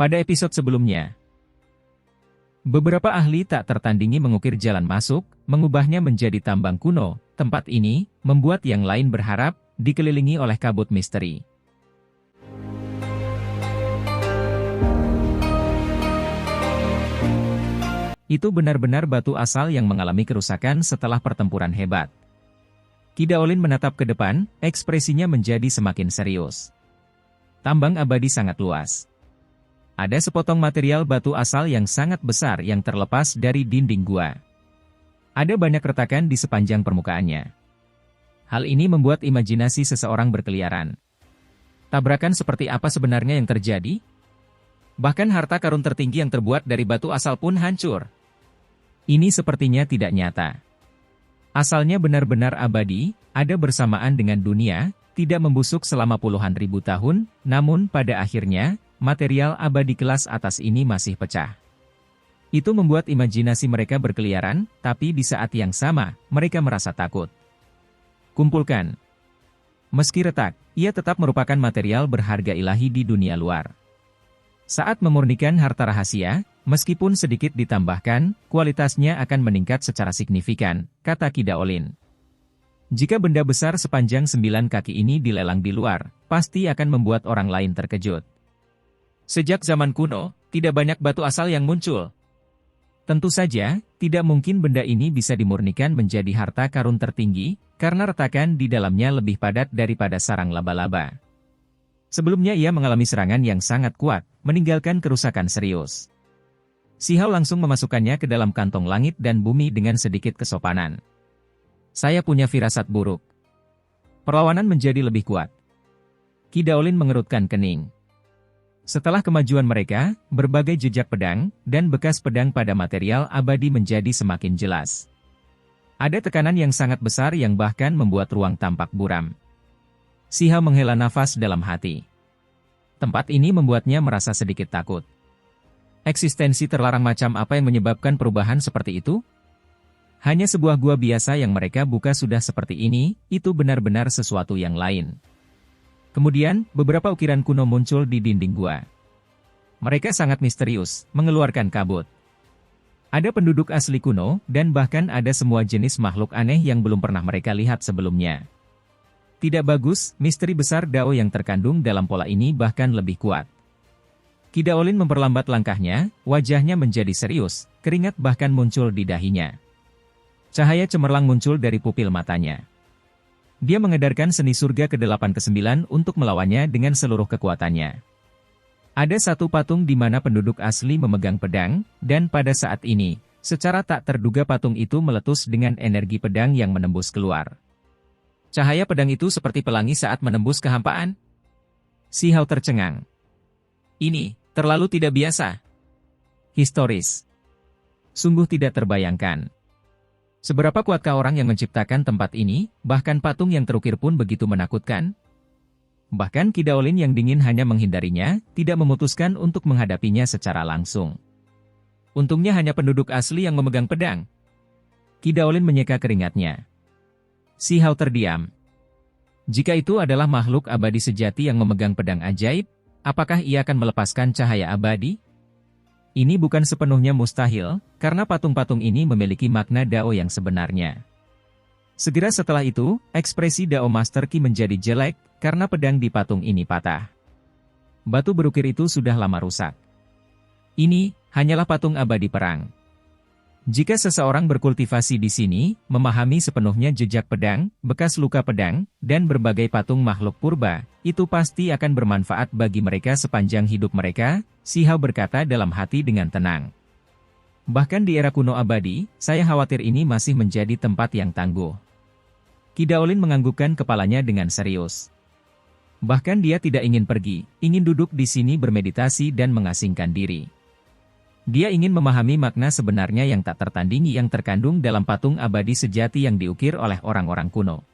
Pada episode sebelumnya, beberapa ahli tak tertandingi mengukir jalan masuk, mengubahnya menjadi tambang kuno. Tempat ini membuat yang lain berharap, dikelilingi oleh kabut misteri. Itu benar-benar batu asal yang mengalami kerusakan setelah pertempuran hebat. Qi Daolin menatap ke depan, ekspresinya menjadi semakin serius. Tambang abadi sangat luas. Ada sepotong material batu asal yang sangat besar yang terlepas dari dinding gua. Ada banyak retakan di sepanjang permukaannya. Hal ini membuat imajinasi seseorang berkeliaran. Tabrakan seperti apa sebenarnya yang terjadi? Bahkan harta karun tertinggi yang terbuat dari batu asal pun hancur. Ini sepertinya tidak nyata. Asalnya benar-benar abadi, ada bersamaan dengan dunia, tidak membusuk selama puluhan ribu tahun, namun pada akhirnya, material abadi kelas atas ini masih pecah. Itu membuat imajinasi mereka berkeliaran, tapi di saat yang sama, mereka merasa takut. Kumpulkan. Meski retak, ia tetap merupakan material berharga ilahi di dunia luar. Saat memurnikan harta rahasia, meskipun sedikit ditambahkan, kualitasnya akan meningkat secara signifikan, kata Qi Daolin. Jika benda besar sepanjang 9 kaki ini dilelang di luar, pasti akan membuat orang lain terkejut. Sejak zaman kuno, tidak banyak batu asal yang muncul. Tentu saja, tidak mungkin benda ini bisa dimurnikan menjadi harta karun tertinggi, karena retakan di dalamnya lebih padat daripada sarang laba-laba. Sebelumnya ia mengalami serangan yang sangat kuat, meninggalkan kerusakan serius. Xi Hao langsung memasukkannya ke dalam kantong langit dan bumi dengan sedikit kesopanan. Saya punya firasat buruk. Perlawanan menjadi lebih kuat. Qi Daolin mengerutkan kening. Setelah kemajuan mereka, berbagai jejak pedang, dan bekas pedang pada material abadi menjadi semakin jelas. Ada tekanan yang sangat besar yang bahkan membuat ruang tampak buram. Xi Hao menghela nafas dalam hati. Tempat ini membuatnya merasa sedikit takut. Eksistensi terlarang macam apa yang menyebabkan perubahan seperti itu? Hanya sebuah gua biasa yang mereka buka sudah seperti ini, itu benar-benar sesuatu yang lain. Kemudian, beberapa ukiran kuno muncul di dinding gua. Mereka sangat misterius, mengeluarkan kabut. Ada penduduk asli kuno, dan bahkan ada semua jenis makhluk aneh yang belum pernah mereka lihat sebelumnya. Tidak bagus, misteri besar Dao yang terkandung dalam pola ini bahkan lebih kuat. Qi Daolin memperlambat langkahnya, wajahnya menjadi serius, keringat bahkan muncul di dahinya. Cahaya cemerlang muncul dari pupil matanya. Dia mengedarkan seni surga ke-8 ke-9 untuk melawannya dengan seluruh kekuatannya. Ada satu patung di mana penduduk asli memegang pedang, dan pada saat ini, secara tak terduga patung itu meletus dengan energi pedang yang menembus keluar. Cahaya pedang itu seperti pelangi saat menembus kehampaan. Xi Hao tercengang. Ini terlalu tidak biasa. Historis. Sungguh tidak terbayangkan. Seberapa kuatkah orang yang menciptakan tempat ini, bahkan patung yang terukir pun begitu menakutkan? Bahkan Qi Daolin yang dingin hanya menghindarinya, tidak memutuskan untuk menghadapinya secara langsung. Untungnya hanya penduduk asli yang memegang pedang. Qi Daolin menyeka keringatnya. Xi Hao terdiam. Jika itu adalah makhluk abadi sejati yang memegang pedang ajaib, apakah ia akan melepaskan cahaya abadi? Ini bukan sepenuhnya mustahil, karena patung-patung ini memiliki makna Dao yang sebenarnya. Segera setelah itu, ekspresi Dao Master Qi menjadi jelek, karena pedang di patung ini patah. Batu berukir itu sudah lama rusak. Ini hanyalah patung abadi perang. Jika seseorang berkultivasi di sini, memahami sepenuhnya jejak pedang, bekas luka pedang, dan berbagai patung makhluk purba, itu pasti akan bermanfaat bagi mereka sepanjang hidup mereka, Xi Hao berkata dalam hati dengan tenang. Bahkan di era kuno abadi, saya khawatir ini masih menjadi tempat yang tangguh. Qi Daolin menganggukkan kepalanya dengan serius. Bahkan dia tidak ingin pergi, ingin duduk di sini bermeditasi dan mengasingkan diri. Dia ingin memahami makna sebenarnya yang tak tertandingi yang terkandung dalam patung abadi sejati yang diukir oleh orang-orang kuno.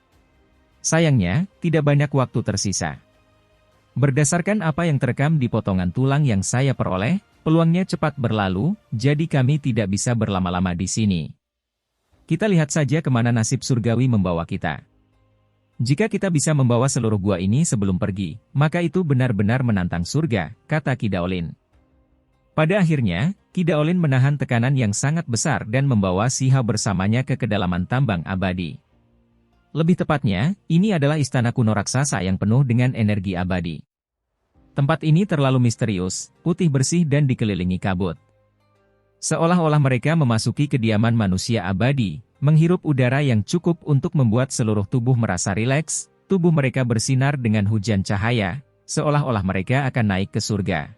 Sayangnya, tidak banyak waktu tersisa. Berdasarkan apa yang terekam di potongan tulang yang saya peroleh, peluangnya cepat berlalu, jadi kami tidak bisa berlama-lama di sini. Kita lihat saja kemana nasib surgawi membawa kita. Jika kita bisa membawa seluruh gua ini sebelum pergi, maka itu benar-benar menantang surga, kata Qi Daolin. Pada akhirnya, Ki Daolin menahan tekanan yang sangat besar dan membawa Si Hao bersamanya ke kedalaman tambang abadi. Lebih tepatnya, ini adalah istana kuno raksasa yang penuh dengan energi abadi. Tempat ini terlalu misterius, putih bersih dan dikelilingi kabut. Seolah-olah mereka memasuki kediaman manusia abadi, menghirup udara yang cukup untuk membuat seluruh tubuh merasa rileks, tubuh mereka bersinar dengan hujan cahaya, seolah-olah mereka akan naik ke surga.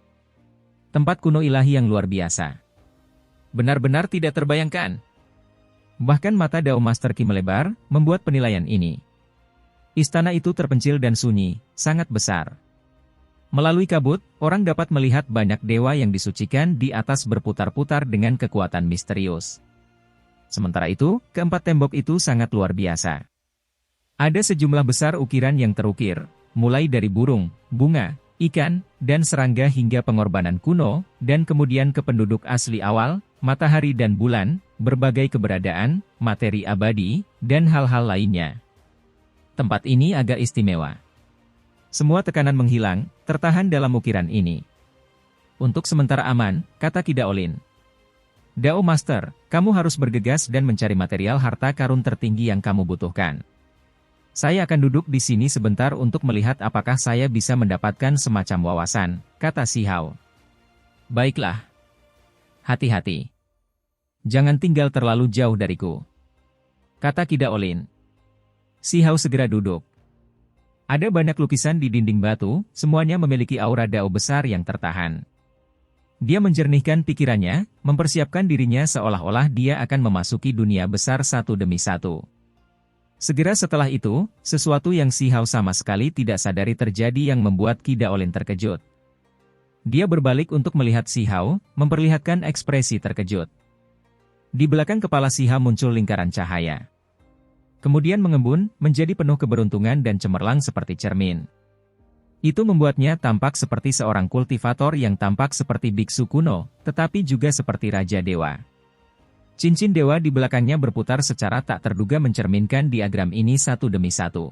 Tempat kuno ilahi yang luar biasa. Benar-benar tidak terbayangkan. Bahkan mata Dao Master Qi melebar, membuat penilaian ini. Istana itu terpencil dan sunyi, sangat besar. Melalui kabut, orang dapat melihat banyak dewa yang disucikan di atas berputar-putar dengan kekuatan misterius. Sementara itu, keempat tembok itu sangat luar biasa. Ada sejumlah besar ukiran yang terukir, mulai dari burung, bunga, ikan, dan serangga hingga pengorbanan kuno, dan kemudian ke penduduk asli awal, matahari dan bulan, berbagai keberadaan, materi abadi, dan hal-hal lainnya. Tempat ini agak istimewa. Semua tekanan menghilang, tertahan dalam ukiran ini. Untuk sementara aman, kata Ki Daolin. Dao Master, kamu harus bergegas dan mencari material harta karun tertinggi yang kamu butuhkan. Saya akan duduk di sini sebentar untuk melihat apakah saya bisa mendapatkan semacam wawasan, kata Si Hao. Baiklah. Hati-hati. Jangan tinggal terlalu jauh dariku, kata Ki Daolin. Si Hao segera duduk. Ada banyak lukisan di dinding batu, semuanya memiliki aura Dao besar yang tertahan. Dia menjernihkan pikirannya, mempersiapkan dirinya seolah-olah dia akan memasuki dunia besar satu demi satu. Segera setelah itu, sesuatu yang Si Hao sama sekali tidak sadari terjadi yang membuat Ki Daolin terkejut. Dia berbalik untuk melihat Si Hao, memperlihatkan ekspresi terkejut. Di belakang kepala Si Hao muncul lingkaran cahaya. Kemudian mengembun, menjadi penuh keberuntungan dan cemerlang seperti cermin. Itu membuatnya tampak seperti seorang kultivator yang tampak seperti biksu kuno, tetapi juga seperti Raja Dewa. Cincin dewa di belakangnya berputar secara tak terduga mencerminkan diagram ini satu demi satu.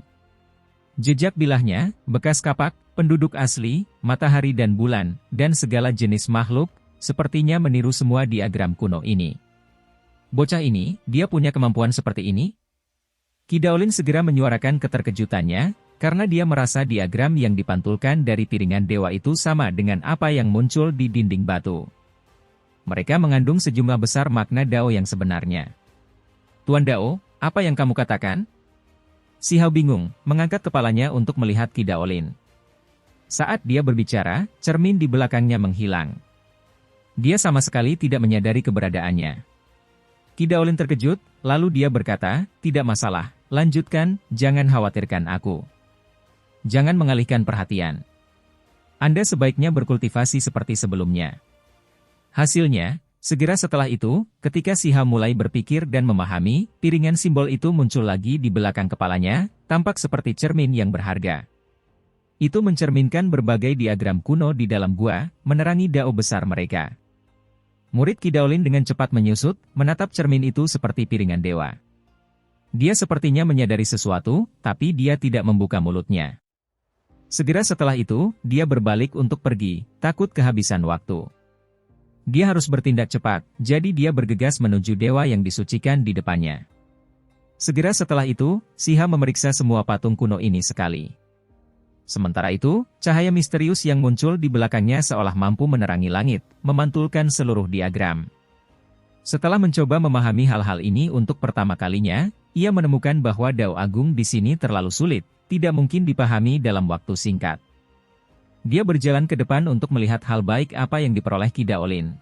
Jejak bilahnya, bekas kapak, penduduk asli, matahari dan bulan, dan segala jenis makhluk, sepertinya meniru semua diagram kuno ini. Bocah ini, dia punya kemampuan seperti ini? Ki Daolin segera menyuarakan keterkejutannya, karena dia merasa diagram yang dipantulkan dari piringan dewa itu sama dengan apa yang muncul di dinding batu. Mereka mengandung sejumlah besar makna Dao yang sebenarnya. Tuan Dao, apa yang kamu katakan? Si Hao bingung, mengangkat kepalanya untuk melihat Ki Daolin. Saat dia berbicara, cermin di belakangnya menghilang. Dia sama sekali tidak menyadari keberadaannya. Ki Daolin terkejut, lalu dia berkata, tidak masalah, lanjutkan, jangan khawatirkan aku. Jangan mengalihkan perhatian. Anda sebaiknya berkultivasi seperti sebelumnya. Hasilnya, segera setelah itu, ketika Si Hao mulai berpikir dan memahami, piringan simbol itu muncul lagi di belakang kepalanya, tampak seperti cermin yang berharga. Itu mencerminkan berbagai diagram kuno di dalam gua, menerangi Dao besar mereka. Murid Ki Daolin dengan cepat menyusut, menatap cermin itu seperti piringan dewa. Dia sepertinya menyadari sesuatu, tapi dia tidak membuka mulutnya. Segera setelah itu, dia berbalik untuk pergi, takut kehabisan waktu. Dia harus bertindak cepat, jadi dia bergegas menuju dewa yang disucikan di depannya. Segera setelah itu, Si Hao memeriksa semua patung kuno ini sekali. Sementara itu, cahaya misterius yang muncul di belakangnya seolah mampu menerangi langit, memantulkan seluruh diagram. Setelah mencoba memahami hal-hal ini untuk pertama kalinya, ia menemukan bahwa Dao Agung di sini terlalu sulit, tidak mungkin dipahami dalam waktu singkat. Dia berjalan ke depan untuk melihat hal baik apa yang diperoleh Ki Daolin.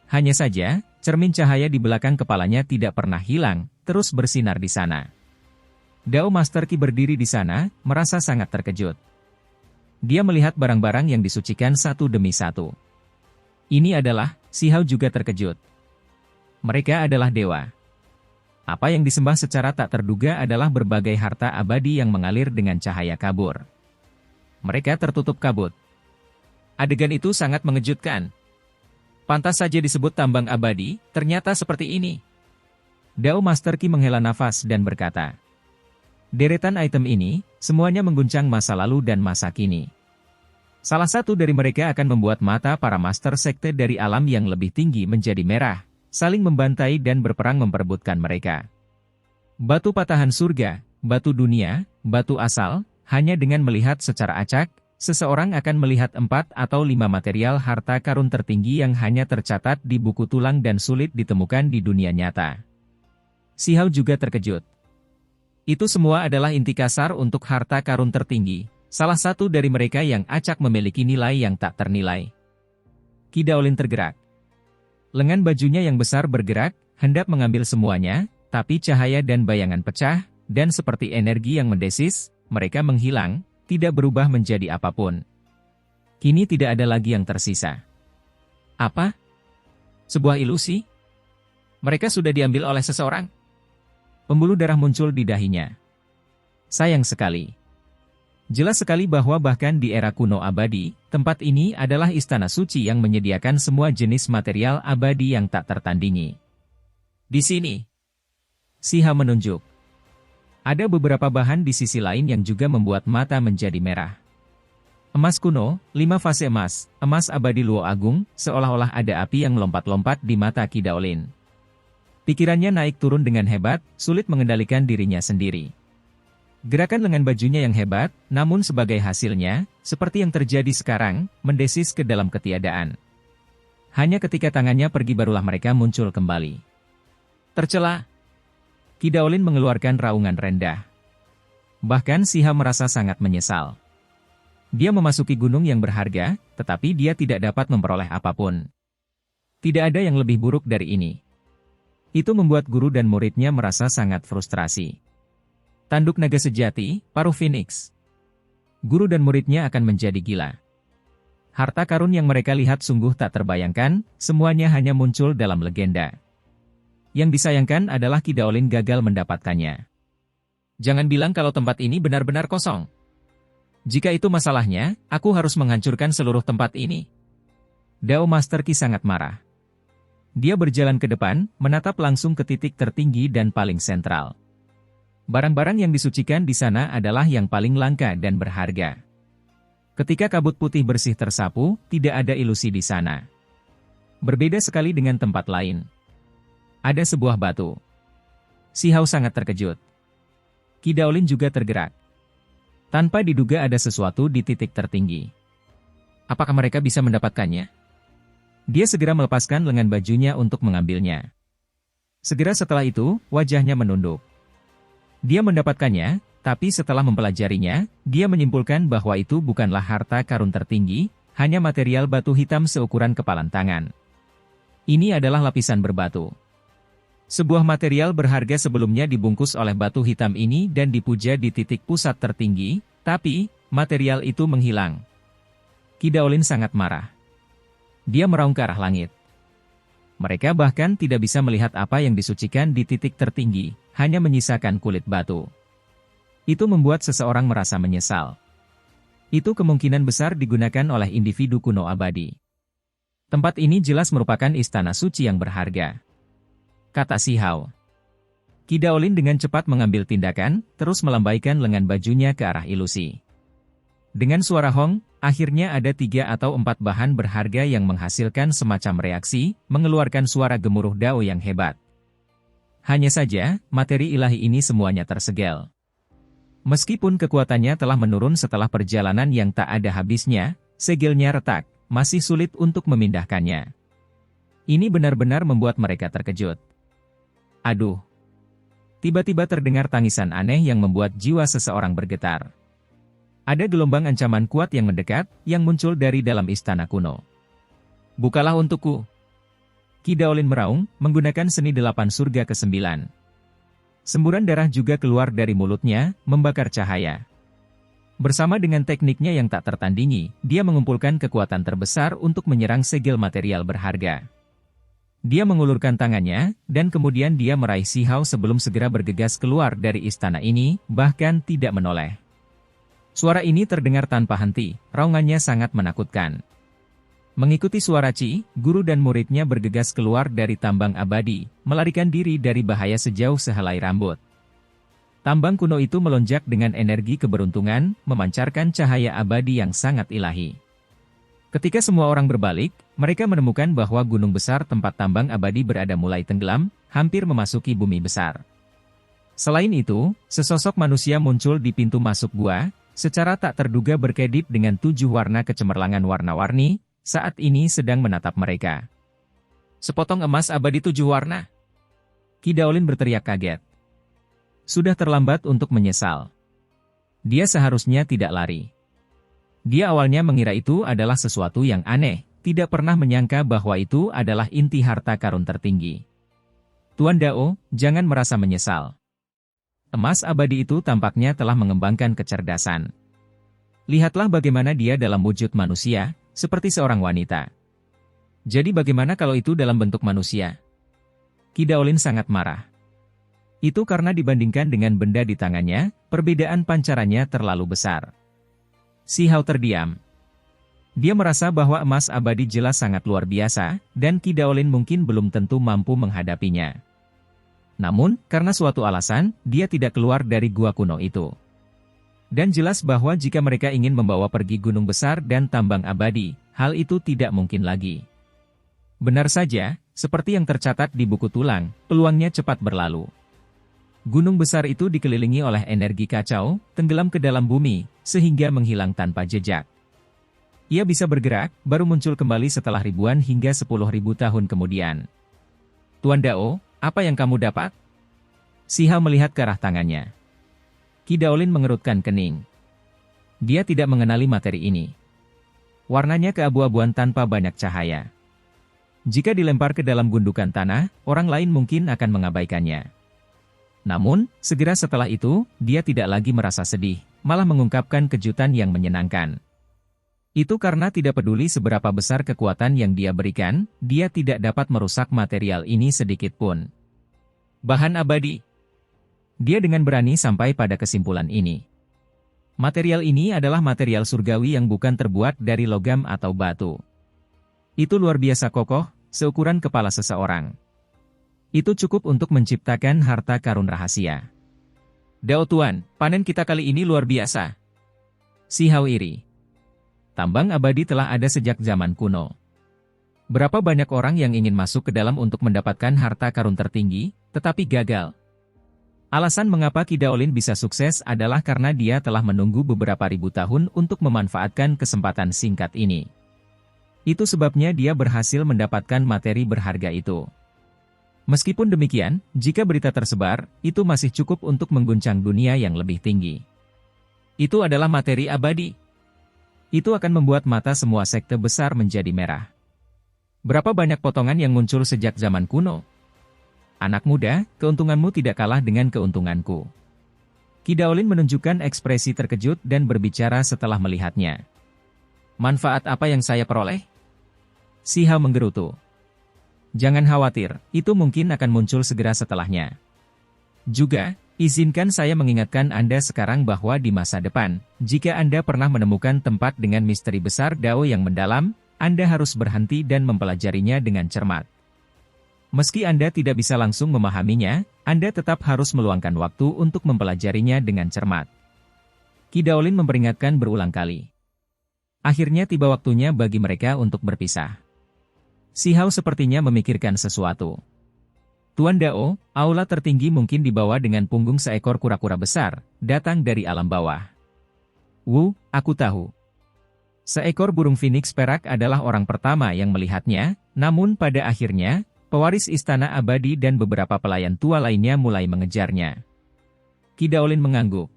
Hanya saja, cermin cahaya di belakang kepalanya tidak pernah hilang, terus bersinar di sana. Dao Master Qi berdiri di sana, merasa sangat terkejut. Dia melihat barang-barang yang disucikan satu demi satu. Ini adalah, Si Hao juga terkejut. Mereka adalah dewa. Apa yang disembah secara tak terduga adalah berbagai harta abadi yang mengalir dengan cahaya kabur. Mereka tertutup kabut. Adegan itu sangat mengejutkan. Pantas saja disebut tambang abadi, ternyata seperti ini. Dao Master Qi menghela nafas dan berkata, deretan item ini, semuanya mengguncang masa lalu dan masa kini. Salah satu dari mereka akan membuat mata para master sekte dari alam yang lebih tinggi menjadi merah, saling membantai dan berperang memperebutkan mereka. Batu patahan surga, batu dunia, batu asal, hanya dengan melihat secara acak, seseorang akan melihat 4 atau 5 material harta karun tertinggi yang hanya tercatat di buku tulang dan sulit ditemukan di dunia nyata. Xiao juga terkejut. Itu semua adalah inti kasar untuk harta karun tertinggi. Salah satu dari mereka yang acak memiliki nilai yang tak ternilai. Qi Daolin tergerak. Lengan bajunya yang besar bergerak, hendak mengambil semuanya, tapi cahaya dan bayangan pecah, dan seperti energi yang mendesis, mereka menghilang, tidak berubah menjadi apapun. Kini tidak ada lagi yang tersisa. Apa? Sebuah ilusi? Mereka sudah diambil oleh seseorang? Pembuluh darah muncul di dahinya. Sayang sekali. Jelas sekali bahwa bahkan di era kuno abadi, tempat ini adalah istana suci yang menyediakan semua jenis material abadi yang tak tertandingi. Di sini, Xiao menunjuk. Ada beberapa bahan di sisi lain yang juga membuat mata menjadi merah. Emas kuno, 5 fase emas, emas abadi Luo Agung, seolah-olah ada api yang melompat-lompat di mata Qi Daolin. Pikirannya naik turun dengan hebat, sulit mengendalikan dirinya sendiri. Gerakan lengan bajunya yang hebat, namun sebagai hasilnya, seperti yang terjadi sekarang, mendesis ke dalam ketiadaan. Hanya ketika tangannya pergi barulah mereka muncul kembali. Tercela. Qi Daolin mengeluarkan raungan rendah. Bahkan Xiao merasa sangat menyesal. Dia memasuki gunung yang berharga, tetapi dia tidak dapat memperoleh apapun. Tidak ada yang lebih buruk dari ini. Itu membuat guru dan muridnya merasa sangat frustrasi. Tanduk naga sejati, paruh Phoenix. Guru dan muridnya akan menjadi gila. Harta karun yang mereka lihat sungguh tak terbayangkan, semuanya hanya muncul dalam legenda. Yang disayangkan adalah Qi Daolin gagal mendapatkannya. Jangan bilang kalau tempat ini benar-benar kosong. Jika itu masalahnya, aku harus menghancurkan seluruh tempat ini. Dao Master Qi sangat marah. Dia berjalan ke depan, menatap langsung ke titik tertinggi dan paling sentral. Barang-barang yang disucikan di sana adalah yang paling langka dan berharga. Ketika kabut putih bersih tersapu, tidak ada ilusi di sana. Berbeda sekali dengan tempat lain. Ada sebuah batu. Xiao sangat terkejut. Qi Daolin juga tergerak. Tanpa diduga ada sesuatu di titik tertinggi. Apakah mereka bisa mendapatkannya? Dia segera melepaskan lengan bajunya untuk mengambilnya. Segera setelah itu, wajahnya menunduk. Dia mendapatkannya, tapi setelah mempelajarinya, dia menyimpulkan bahwa itu bukanlah harta karun tertinggi, hanya material batu hitam seukuran kepalan tangan. Ini adalah lapisan berbatu. Sebuah material berharga sebelumnya dibungkus oleh batu hitam ini dan dipuja di titik pusat tertinggi, tapi material itu menghilang. Qi Daolin sangat marah. Dia meraung ke arah langit. Mereka bahkan tidak bisa melihat apa yang disucikan di titik tertinggi, hanya menyisakan kulit batu. Itu membuat seseorang merasa menyesal. Itu kemungkinan besar digunakan oleh individu kuno abadi. Tempat ini jelas merupakan istana suci yang berharga. Kata Xiao. Qi Daolin dengan cepat mengambil tindakan, terus melambaikan lengan bajunya ke arah ilusi. Dengan suara hong, akhirnya ada 3 atau 4 bahan berharga yang menghasilkan semacam reaksi, mengeluarkan suara gemuruh dao yang hebat. Hanya saja, materi ilahi ini semuanya tersegel. Meskipun kekuatannya telah menurun setelah perjalanan yang tak ada habisnya, segelnya retak, masih sulit untuk memindahkannya. Ini benar-benar membuat mereka terkejut. Aduh! Tiba-tiba terdengar tangisan aneh yang membuat jiwa seseorang bergetar. Ada gelombang ancaman kuat yang mendekat, yang muncul dari dalam istana kuno. Bukalah untukku. Qi Daolin meraung, menggunakan seni 8 surga ke-9. Semburan darah juga keluar dari mulutnya, membakar cahaya. Bersama dengan tekniknya yang tak tertandingi, dia mengumpulkan kekuatan terbesar untuk menyerang segel material berharga. Dia mengulurkan tangannya, dan kemudian dia meraih Xiao sebelum segera bergegas keluar dari istana ini, bahkan tidak menoleh. Suara ini terdengar tanpa henti, raungannya sangat menakutkan. Mengikuti suara Qi, guru dan muridnya bergegas keluar dari tambang abadi, melarikan diri dari bahaya sejauh sehelai rambut. Tambang kuno itu melonjak dengan energi keberuntungan, memancarkan cahaya abadi yang sangat ilahi. Ketika semua orang berbalik, mereka menemukan bahwa gunung besar tempat tambang abadi berada mulai tenggelam, hampir memasuki bumi besar. Selain itu, sesosok manusia muncul di pintu masuk gua, secara tak terduga berkedip dengan 7 warna kecemerlangan warna-warni, saat ini sedang menatap mereka. Sepotong emas abadi 7 warna. Ki Daolin berteriak kaget. Sudah terlambat untuk menyesal. Dia seharusnya tidak lari. Dia awalnya mengira itu adalah sesuatu yang aneh, tidak pernah menyangka bahwa itu adalah inti harta karun tertinggi. Tuan Dao, jangan merasa menyesal. Emas abadi itu tampaknya telah mengembangkan kecerdasan. Lihatlah bagaimana dia dalam wujud manusia, seperti seorang wanita. Jadi bagaimana kalau itu dalam bentuk manusia? Ki Daolin sangat marah. Itu karena dibandingkan dengan benda di tangannya, perbedaan pancarannya terlalu besar. Si Hao terdiam. Dia merasa bahwa emas abadi jelas sangat luar biasa, dan Ki Daolin mungkin belum tentu mampu menghadapinya. Namun, karena suatu alasan, dia tidak keluar dari gua kuno itu. Dan jelas bahwa jika mereka ingin membawa pergi gunung besar dan tambang abadi, hal itu tidak mungkin lagi. Benar saja, seperti yang tercatat di buku tulang, peluangnya cepat berlalu. Gunung besar itu dikelilingi oleh energi kacau, tenggelam ke dalam bumi, sehingga menghilang tanpa jejak. Ia bisa bergerak, baru muncul kembali setelah ribuan hingga 10.000 tahun kemudian. Tuan Dao, apa yang kamu dapat? Si Hao melihat ke arah tangannya. Ki Daolin mengerutkan kening. Dia tidak mengenali materi ini. Warnanya keabu-abuan tanpa banyak cahaya. Jika dilempar ke dalam gundukan tanah, orang lain mungkin akan mengabaikannya. Namun, segera setelah itu, dia tidak lagi merasa sedih, malah mengungkapkan kejutan yang menyenangkan. Itu karena tidak peduli seberapa besar kekuatan yang dia berikan, dia tidak dapat merusak material ini sedikit pun. Bahan abadi. Dia dengan berani sampai pada kesimpulan ini. Material ini adalah material surgawi yang bukan terbuat dari logam atau batu. Itu luar biasa kokoh, seukuran kepala seseorang. Itu cukup untuk menciptakan harta karun rahasia. Dao Tuan, panen kita kali ini luar biasa. Si Hao iri. Tambang abadi telah ada sejak zaman kuno. Berapa banyak orang yang ingin masuk ke dalam untuk mendapatkan harta karun tertinggi, tetapi gagal. Alasan mengapa Ki Daolin bisa sukses adalah karena dia telah menunggu beberapa ribu tahun untuk memanfaatkan kesempatan singkat ini. Itu sebabnya dia berhasil mendapatkan materi berharga itu. Meskipun demikian, jika berita tersebar, itu masih cukup untuk mengguncang dunia yang lebih tinggi. Itu adalah materi abadi. Itu akan membuat mata semua sekte besar menjadi merah. Berapa banyak potongan yang muncul sejak zaman kuno? Anak muda, keuntunganmu tidak kalah dengan keuntunganku. Ki Daolin menunjukkan ekspresi terkejut dan berbicara setelah melihatnya. Manfaat apa yang saya peroleh? Si Hao menggerutu. Jangan khawatir, itu mungkin akan muncul segera setelahnya. Juga, izinkan saya mengingatkan Anda sekarang bahwa di masa depan, jika Anda pernah menemukan tempat dengan misteri besar Dao yang mendalam, Anda harus berhenti dan mempelajarinya dengan cermat. Meski Anda tidak bisa langsung memahaminya, Anda tetap harus meluangkan waktu untuk mempelajarinya dengan cermat. Ki Daolin memperingatkan berulang kali. Akhirnya tiba waktunya bagi mereka untuk berpisah. Si Hao sepertinya memikirkan sesuatu. Tuan Dao, aula tertinggi mungkin dibawa dengan punggung seekor kura-kura besar, datang dari alam bawah. Wu, aku tahu. Seekor burung phoenix perak adalah orang pertama yang melihatnya, namun pada akhirnya, pewaris istana abadi dan beberapa pelayan tua lainnya mulai mengejarnya. Ki Daolin mengangguk.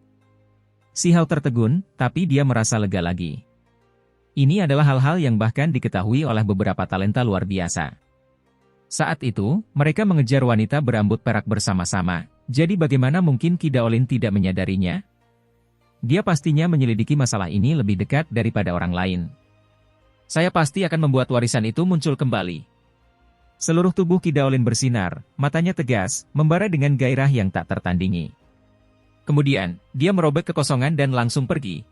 Si Hao tertegun, tapi dia merasa lega lagi. Ini adalah hal-hal yang bahkan diketahui oleh beberapa talenta luar biasa. Saat itu, mereka mengejar wanita berambut perak bersama-sama, jadi bagaimana mungkin Ki Daolin tidak menyadarinya? Dia pastinya menyelidiki masalah ini lebih dekat daripada orang lain. Saya pasti akan membuat warisan itu muncul kembali. Seluruh tubuh Ki Daolin bersinar, matanya tegas, membara dengan gairah yang tak tertandingi. Kemudian, dia merobek kekosongan dan langsung pergi.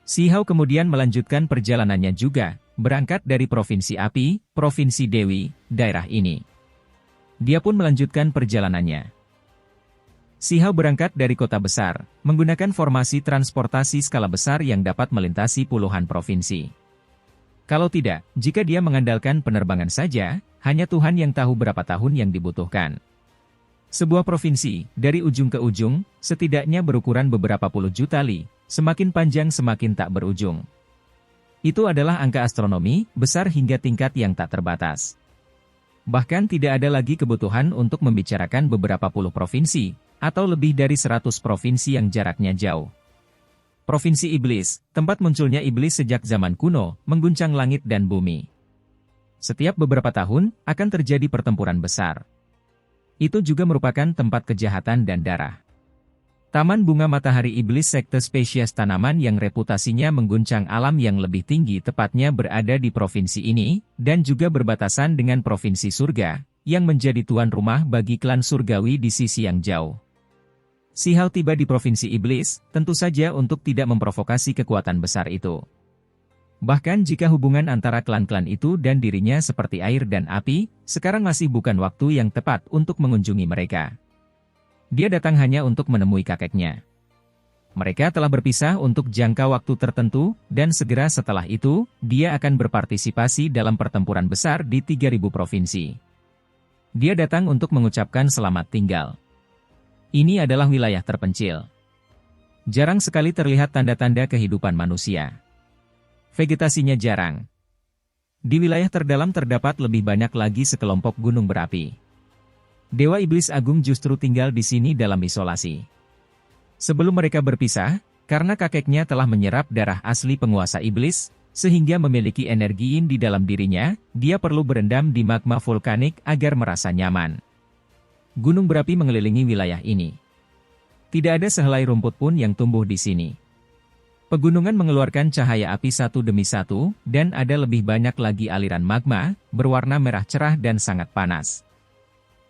Si Hao kemudian melanjutkan perjalanannya juga, berangkat dari Provinsi Api, Provinsi Dewi, daerah ini. Dia pun melanjutkan perjalanannya. Si Hao berangkat dari kota besar, menggunakan formasi transportasi skala besar yang dapat melintasi puluhan provinsi. Kalau tidak, jika dia mengandalkan penerbangan saja, hanya Tuhan yang tahu berapa tahun yang dibutuhkan. Sebuah provinsi, dari ujung ke ujung, setidaknya berukuran beberapa puluh juta li, semakin panjang semakin tak berujung. Itu adalah angka astronomi, besar hingga tingkat yang tak terbatas. Bahkan tidak ada lagi kebutuhan untuk membicarakan beberapa puluh provinsi, atau lebih dari 100 provinsi yang jaraknya jauh. Provinsi Iblis, tempat munculnya iblis sejak zaman kuno, mengguncang langit dan bumi. Setiap beberapa tahun, akan terjadi pertempuran besar. Itu juga merupakan tempat kejahatan dan darah. Taman Bunga Matahari Iblis, sekte spesies tanaman yang reputasinya mengguncang alam yang lebih tinggi, tepatnya berada di provinsi ini, dan juga berbatasan dengan provinsi surga, yang menjadi tuan rumah bagi klan surgawi di sisi yang jauh. Si Hao tiba di provinsi Iblis, tentu saja untuk tidak memprovokasi kekuatan besar itu. Bahkan jika hubungan antara klan-klan itu dan dirinya seperti air dan api, sekarang masih bukan waktu yang tepat untuk mengunjungi mereka. Dia datang hanya untuk menemui kakeknya. Mereka telah berpisah untuk jangka waktu tertentu, dan segera setelah itu, dia akan berpartisipasi dalam pertempuran besar di 3000 provinsi. Dia datang untuk mengucapkan selamat tinggal. Ini adalah wilayah terpencil. Jarang sekali terlihat tanda-tanda kehidupan manusia. Vegetasinya jarang. Di wilayah terdalam terdapat lebih banyak lagi sekelompok gunung berapi. Dewa Iblis Agung justru tinggal di sini dalam isolasi. Sebelum mereka berpisah, karena kakeknya telah menyerap darah asli penguasa iblis, sehingga memiliki energi yin di dalam dirinya, dia perlu berendam di magma vulkanik agar merasa nyaman. Gunung berapi mengelilingi wilayah ini. Tidak ada sehelai rumput pun yang tumbuh di sini. Pegunungan mengeluarkan cahaya api satu demi satu, dan ada lebih banyak lagi aliran magma, berwarna merah cerah dan sangat panas.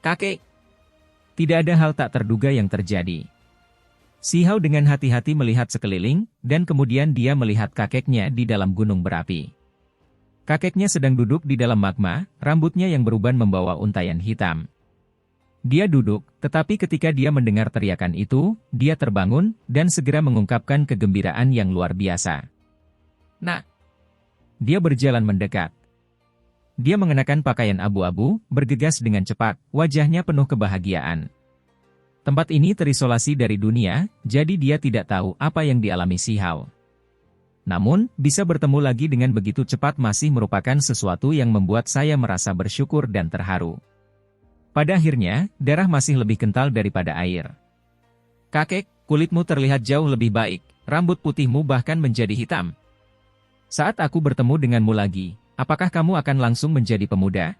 Kakek! Tidak ada hal tak terduga yang terjadi. Si Hao dengan hati-hati melihat sekeliling, dan kemudian dia melihat kakeknya di dalam gunung berapi. Kakeknya sedang duduk di dalam magma, rambutnya yang beruban membawa untayan hitam. Dia duduk, tetapi ketika dia mendengar teriakan itu, dia terbangun, dan segera mengungkapkan kegembiraan yang luar biasa. Nah! Dia berjalan mendekat. Dia mengenakan pakaian abu-abu, bergegas dengan cepat, wajahnya penuh kebahagiaan. Tempat ini terisolasi dari dunia, jadi dia tidak tahu apa yang dialami si Hao. Namun, bisa bertemu lagi dengan begitu cepat masih merupakan sesuatu yang membuat saya merasa bersyukur dan terharu. Pada akhirnya, darah masih lebih kental daripada air. Kakek, kulitmu terlihat jauh lebih baik, rambut putihmu bahkan menjadi hitam. Saat aku bertemu denganmu lagi, apakah kamu akan langsung menjadi pemuda?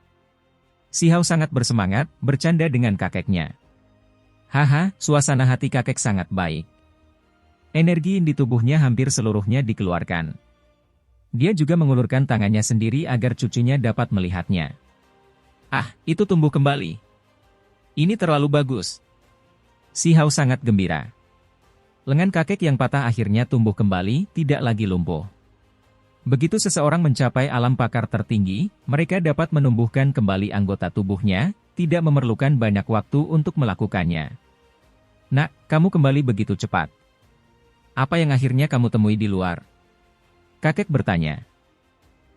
Si Hao sangat bersemangat, bercanda dengan kakeknya. Haha, suasana hati kakek sangat baik. Energi di tubuhnya hampir seluruhnya dikeluarkan. Dia juga mengulurkan tangannya sendiri agar cucunya dapat melihatnya. Ah, itu tumbuh kembali. Ini terlalu bagus. Si Hao sangat gembira. Lengan kakek yang patah akhirnya tumbuh kembali, tidak lagi lumpuh. Begitu seseorang mencapai alam pakar tertinggi, mereka dapat menumbuhkan kembali anggota tubuhnya, tidak memerlukan banyak waktu untuk melakukannya. Nak, kamu kembali begitu cepat. Apa yang akhirnya kamu temui di luar? Kakek bertanya.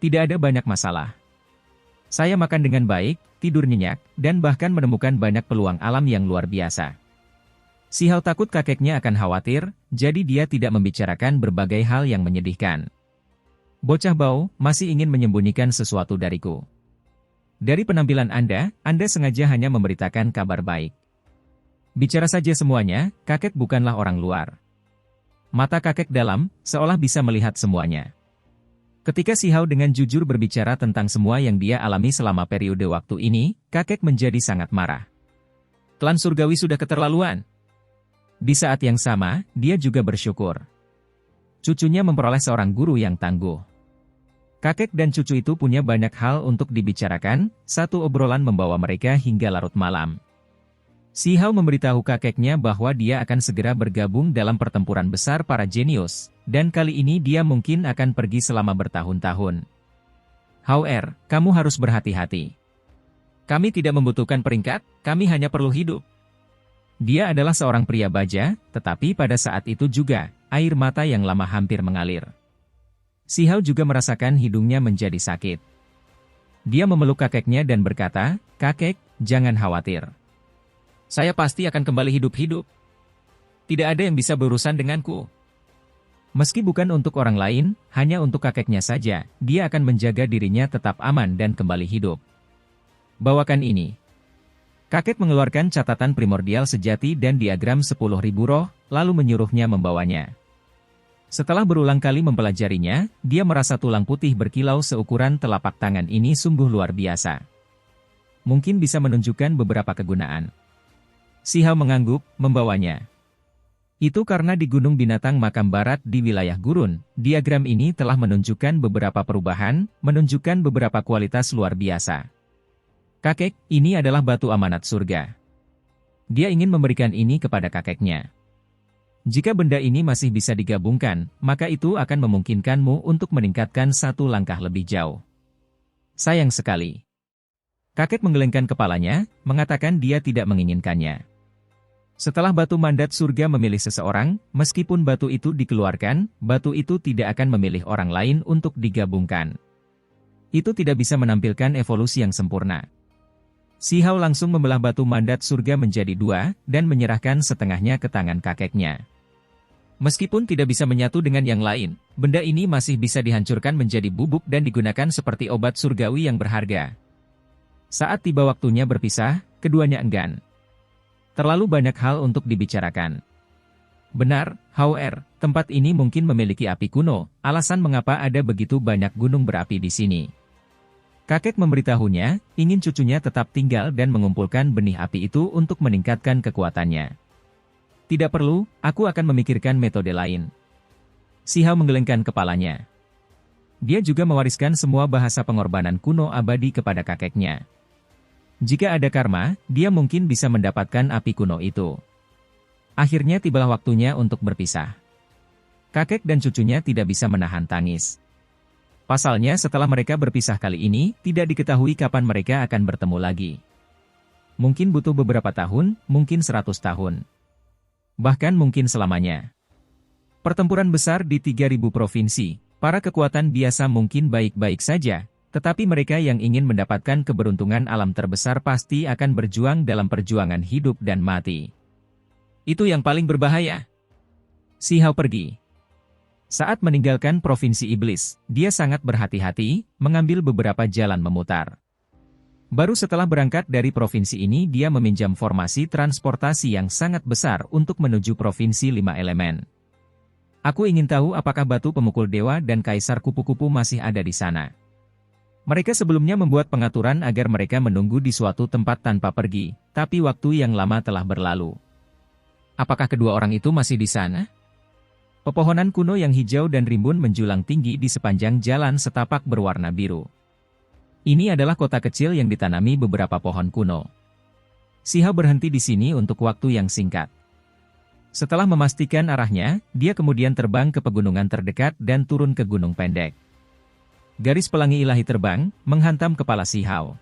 Tidak ada banyak masalah. Saya makan dengan baik, tidur nyenyak, dan bahkan menemukan banyak peluang alam yang luar biasa. Si Hao takut kakeknya akan khawatir, jadi dia tidak membicarakan berbagai hal yang menyedihkan. Bocah bau, masih ingin menyembunyikan sesuatu dariku. Dari penampilan Anda sengaja hanya memberitakan kabar baik. Bicara saja semuanya, kakek bukanlah orang luar. Mata kakek dalam, seolah bisa melihat semuanya. Ketika si Hao dengan jujur berbicara tentang semua yang dia alami selama periode waktu ini, kakek menjadi sangat marah. Klan surgawi sudah keterlaluan. Di saat yang sama, dia juga bersyukur. Cucunya memperoleh seorang guru yang tangguh. Kakek dan cucu itu punya banyak hal untuk dibicarakan, satu obrolan membawa mereka hingga larut malam. Si Hao memberitahu kakeknya bahwa dia akan segera bergabung dalam pertempuran besar para jenius, dan kali ini dia mungkin akan pergi selama bertahun-tahun. Hao, kamu harus berhati-hati. Kami tidak membutuhkan peringkat, kami hanya perlu hidup. Dia adalah seorang pria baja, tetapi pada saat itu juga, air mata yang lama hampir mengalir. Si Hao juga merasakan hidungnya menjadi sakit. Dia memeluk kakeknya dan berkata, "Kakek, jangan khawatir. Saya pasti akan kembali hidup-hidup. Tidak ada yang bisa berurusan denganku." Meski bukan untuk orang lain, hanya untuk kakeknya saja, dia akan menjaga dirinya tetap aman dan kembali hidup. "Bawakan ini." Kakek mengeluarkan catatan primordial sejati dan diagram 10.000 roh, lalu menyuruhnya membawanya. Setelah berulang kali mempelajarinya, dia merasa tulang putih berkilau seukuran telapak tangan ini sungguh luar biasa. Mungkin bisa menunjukkan beberapa kegunaan. Si Hao mengangguk, membawanya. Itu karena di Gunung Binatang Makam Barat di wilayah gurun, diagram ini telah menunjukkan beberapa perubahan, menunjukkan beberapa kualitas luar biasa. "Kakek, ini adalah batu amanat surga." Dia ingin memberikan ini kepada kakeknya. Jika benda ini masih bisa digabungkan, maka itu akan memungkinkanmu untuk meningkatkan satu langkah lebih jauh. Sayang sekali. Kakek menggelengkan kepalanya, mengatakan dia tidak menginginkannya. Setelah batu mandat surga memilih seseorang, meskipun batu itu dikeluarkan, batu itu tidak akan memilih orang lain untuk digabungkan. Itu tidak bisa menampilkan evolusi yang sempurna. Si Hao langsung membelah batu mandat surga menjadi dua, dan menyerahkan setengahnya ke tangan kakeknya. Meskipun tidak bisa menyatu dengan yang lain, benda ini masih bisa dihancurkan menjadi bubuk dan digunakan seperti obat surgawi yang berharga. Saat tiba waktunya berpisah, keduanya enggan. Terlalu banyak hal untuk dibicarakan. Benar, Hao-er, tempat ini mungkin memiliki api kuno, alasan mengapa ada begitu banyak gunung berapi di sini. Kakek memberitahunya, ingin cucunya tetap tinggal dan mengumpulkan benih api itu untuk meningkatkan kekuatannya. "Tidak perlu, aku akan memikirkan metode lain." Si Hao menggelengkan kepalanya. Dia juga mewariskan semua bahasa pengorbanan kuno abadi kepada kakeknya. Jika ada karma, dia mungkin bisa mendapatkan api kuno itu. Akhirnya tibalah waktunya untuk berpisah. Kakek dan cucunya tidak bisa menahan tangis. Pasalnya setelah mereka berpisah kali ini, tidak diketahui kapan mereka akan bertemu lagi. Mungkin butuh beberapa tahun, mungkin 100 tahun. Bahkan mungkin selamanya. Pertempuran besar di 3.000 provinsi, para kekuatan biasa mungkin baik-baik saja, tetapi mereka yang ingin mendapatkan keberuntungan alam terbesar pasti akan berjuang dalam perjuangan hidup dan mati. Itu yang paling berbahaya. Si Hao pergi. Saat meninggalkan Provinsi Iblis, dia sangat berhati-hati, mengambil beberapa jalan memutar. Baru setelah berangkat dari provinsi ini dia meminjam formasi transportasi yang sangat besar untuk menuju Provinsi 5 Elemen. "Aku ingin tahu apakah batu pemukul dewa dan kaisar kupu-kupu masih ada di sana." Mereka sebelumnya membuat pengaturan agar mereka menunggu di suatu tempat tanpa pergi, tapi waktu yang lama telah berlalu. Apakah kedua orang itu masih di sana? Pepohonan kuno yang hijau dan rimbun menjulang tinggi di sepanjang jalan setapak berwarna biru. Ini adalah kota kecil yang ditanami beberapa pohon kuno. Si Hao berhenti di sini untuk waktu yang singkat. Setelah memastikan arahnya, dia kemudian terbang ke pegunungan terdekat dan turun ke gunung pendek. Garis pelangi ilahi terbang, menghantam kepala si Hao.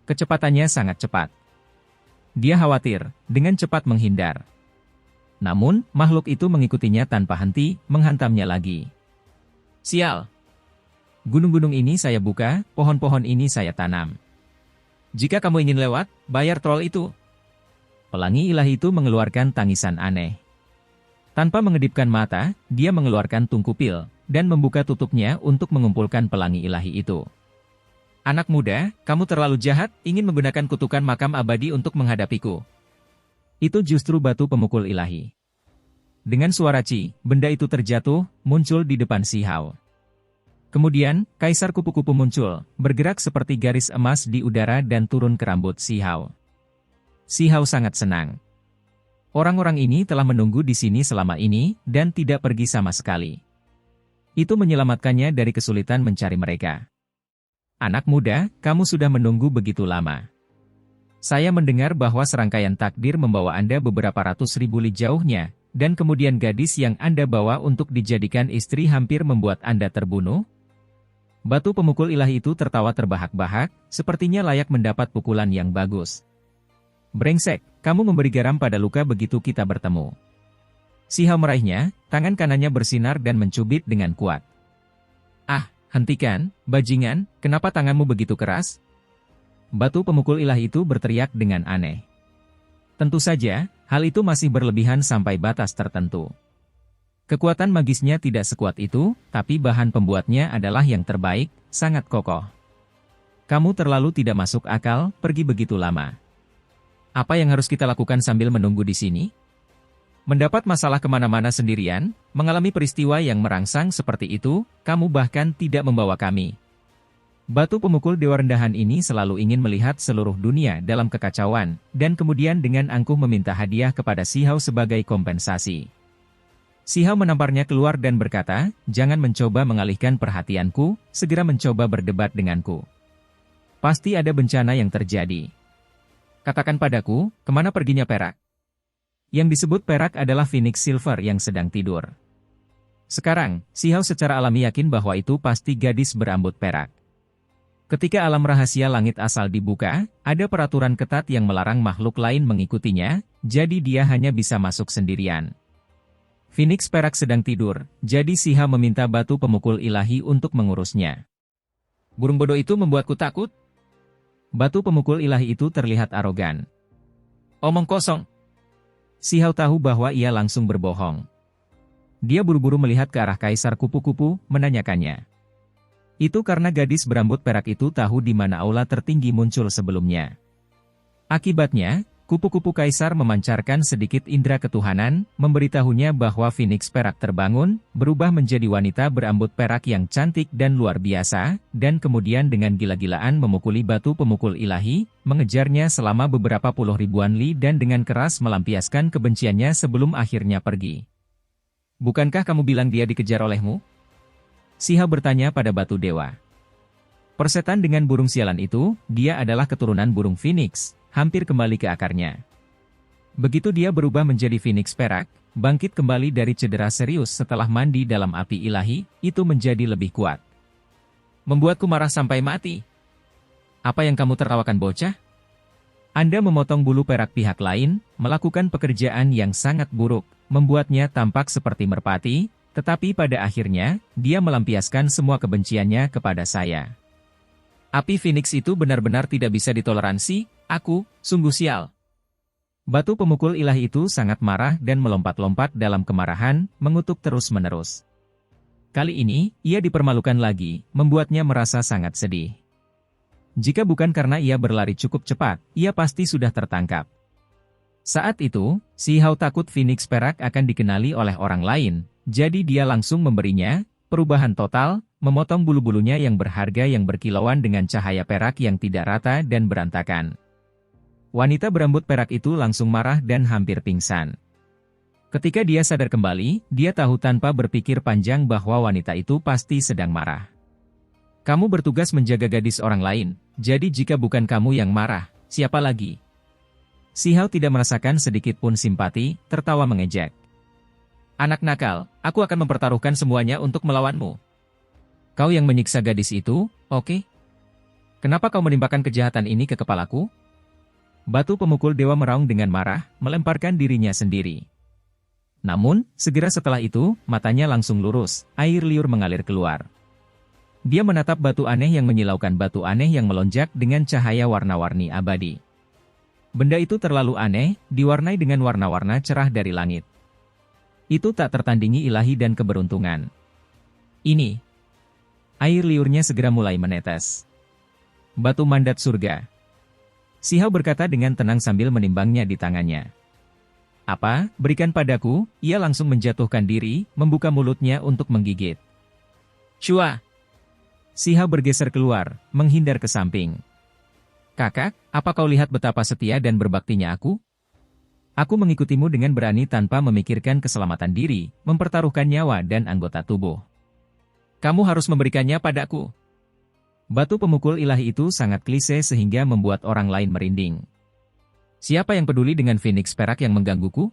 Kecepatannya sangat cepat. Dia khawatir, dengan cepat menghindar. Namun, makhluk itu mengikutinya tanpa henti, menghantamnya lagi. "Sial! Gunung-gunung ini saya buka, pohon-pohon ini saya tanam. Jika kamu ingin lewat, bayar troll itu." Pelangi ilahi itu mengeluarkan tangisan aneh. Tanpa mengedipkan mata, dia mengeluarkan tungkupil, dan membuka tutupnya untuk mengumpulkan pelangi ilahi itu. "Anak muda, kamu terlalu jahat, ingin menggunakan kutukan makam abadi untuk menghadapiku." Itu justru batu pemukul ilahi. Dengan suara ci, benda itu terjatuh, muncul di depan si Hao. Kemudian, kaisar kupu-kupu muncul, bergerak seperti garis emas di udara dan turun ke rambut si Hao. Si Hao sangat senang. Orang-orang ini telah menunggu di sini selama ini, dan tidak pergi sama sekali. Itu menyelamatkannya dari kesulitan mencari mereka. "Anak muda, kamu sudah menunggu begitu lama. Saya mendengar bahwa serangkaian takdir membawa Anda beberapa ratus ribu li jauhnya, dan kemudian gadis yang Anda bawa untuk dijadikan istri hampir membuat Anda terbunuh?" Batu pemukul ilahi itu tertawa terbahak-bahak, sepertinya layak mendapat pukulan yang bagus. "Brengsek, kamu memberi garam pada luka begitu kita bertemu." Si Hao meraihnya, tangan kanannya bersinar dan mencubit dengan kuat. Hentikan, bajingan, kenapa tanganmu begitu keras? Batu pemukul ilahi itu berteriak dengan aneh. Tentu saja, hal itu masih berlebihan sampai batas tertentu. Kekuatan magisnya tidak sekuat itu, tapi bahan pembuatnya adalah yang terbaik, sangat kokoh. Kamu terlalu tidak masuk akal, pergi begitu lama. Apa yang harus kita lakukan sambil menunggu di sini? Mendapat masalah kemana-mana sendirian, mengalami peristiwa yang merangsang seperti itu, kamu bahkan tidak membawa kami. Batu pemukul dewa rendahan ini selalu ingin melihat seluruh dunia dalam kekacauan, dan kemudian dengan angkuh meminta hadiah kepada Si Hao sebagai kompensasi. Si Hao menamparnya keluar dan berkata, jangan mencoba mengalihkan perhatianku, segera mencoba berdebat denganku. Pasti ada bencana yang terjadi. Katakan padaku, kemana perginya perak? Yang disebut perak adalah Phoenix Silver yang sedang tidur. Sekarang, Si Hao secara alami yakin bahwa itu pasti gadis berambut perak. Ketika alam rahasia langit asal dibuka, ada peraturan ketat yang melarang makhluk lain mengikutinya, jadi dia hanya bisa masuk sendirian. Phoenix perak sedang tidur, jadi Si Hao meminta batu pemukul ilahi untuk mengurusnya. Burung bodoh itu membuatku takut. Batu pemukul ilahi itu terlihat arogan. Omong kosong. Si Hao tahu bahwa ia langsung berbohong. Dia buru-buru melihat ke arah Kaisar Kupu-Kupu, menanyakannya. Itu karena gadis berambut perak itu tahu di mana aula tertinggi muncul sebelumnya. Akibatnya, Kupu-Kupu Kaisar memancarkan sedikit indera ketuhanan, memberitahunya bahwa Phoenix perak terbangun, berubah menjadi wanita berambut perak yang cantik dan luar biasa, dan kemudian dengan gila-gilaan memukuli batu pemukul ilahi, mengejarnya selama beberapa puluh ribuan li dan dengan keras melampiaskan kebenciannya sebelum akhirnya pergi. Bukankah kamu bilang dia dikejar olehmu? Si Hao bertanya pada batu dewa. Persetan dengan burung sialan itu, dia adalah keturunan burung Phoenix, hampir kembali ke akarnya. Begitu dia berubah menjadi Phoenix perak, bangkit kembali dari cedera serius setelah mandi dalam api ilahi, itu menjadi lebih kuat. Membuatku marah sampai mati. Apa yang kamu tertawakan bocah? Anda memotong bulu perak pihak lain, melakukan pekerjaan yang sangat buruk, membuatnya tampak seperti merpati, tetapi pada akhirnya, dia melampiaskan semua kebenciannya kepada saya. Api Phoenix itu benar-benar tidak bisa ditoleransi, aku, sungguh sial. Batu pemukul ilahi itu sangat marah dan melompat-lompat dalam kemarahan, mengutuk terus-menerus. Kali ini, ia dipermalukan lagi, membuatnya merasa sangat sedih. Jika bukan karena ia berlari cukup cepat, ia pasti sudah tertangkap. Saat itu, Si Hao takut Phoenix perak akan dikenali oleh orang lain, jadi dia langsung memberinya perubahan total, memotong bulu-bulunya yang berharga yang berkilauan dengan cahaya perak yang tidak rata dan berantakan. Wanita berambut perak itu langsung marah dan hampir pingsan. Ketika dia sadar kembali, dia tahu tanpa berpikir panjang bahwa wanita itu pasti sedang marah. Kamu bertugas menjaga gadis orang lain, jadi jika bukan kamu yang marah, siapa lagi? Si Hao tidak merasakan sedikit pun simpati, tertawa mengejek. Anak nakal, aku akan mempertaruhkan semuanya untuk melawanmu. Kau yang menyiksa gadis itu, oke? Kenapa kau menimpakan kejahatan ini ke kepalaku? Batu pemukul dewa meraung dengan marah, melemparkan dirinya sendiri. Namun, segera setelah itu, matanya langsung lurus, air liur mengalir keluar. Dia menatap batu aneh yang menyilaukan batu aneh yang melonjak dengan cahaya warna-warni abadi. Benda itu terlalu aneh, diwarnai dengan warna-warna cerah dari langit. Itu tak tertandingi ilahi dan keberuntungan. Ini. Air liurnya segera mulai menetes. Batu mandat surga. Si Hao berkata dengan tenang sambil menimbangnya di tangannya. Apa, berikan padaku, ia langsung menjatuhkan diri, membuka mulutnya untuk menggigit. Shua! Si Hao bergeser keluar, menghindar ke samping. Kakak, apa kau lihat betapa setia dan berbaktinya aku? Aku mengikutimu dengan berani tanpa memikirkan keselamatan diri, mempertaruhkan nyawa dan anggota tubuh. Kamu harus memberikannya padaku. Batu pemukul ilahi itu sangat klise sehingga membuat orang lain merinding. Siapa yang peduli dengan Phoenix perak yang menggangguku?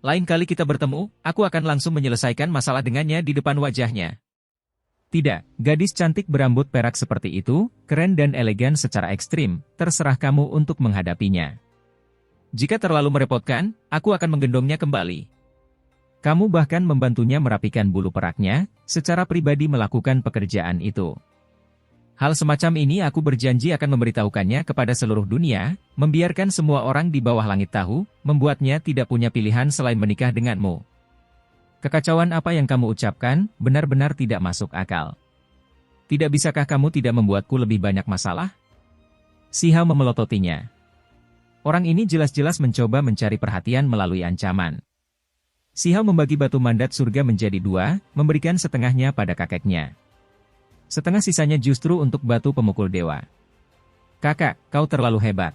Lain kali kita bertemu, aku akan langsung menyelesaikan masalah dengannya di depan wajahnya. Tidak, gadis cantik berambut perak seperti itu, keren dan elegan secara ekstrim, terserah kamu untuk menghadapinya. Jika terlalu merepotkan, aku akan menggendongnya kembali. Kamu bahkan membantunya merapikan bulu peraknya, secara pribadi melakukan pekerjaan itu. Hal semacam ini aku berjanji akan memberitahukannya kepada seluruh dunia, membiarkan semua orang di bawah langit tahu, membuatnya tidak punya pilihan selain menikah denganmu. Kekacauan apa yang kamu ucapkan, benar-benar tidak masuk akal. Tidak bisakah kamu tidak membuatku lebih banyak masalah? Si Hao memelototinya. Orang ini jelas-jelas mencoba mencari perhatian melalui ancaman. Si Hao membagi batu mandat surga menjadi dua, memberikan setengahnya pada kakeknya. Setengah sisanya justru untuk batu pemukul dewa. Kakak, kau terlalu hebat.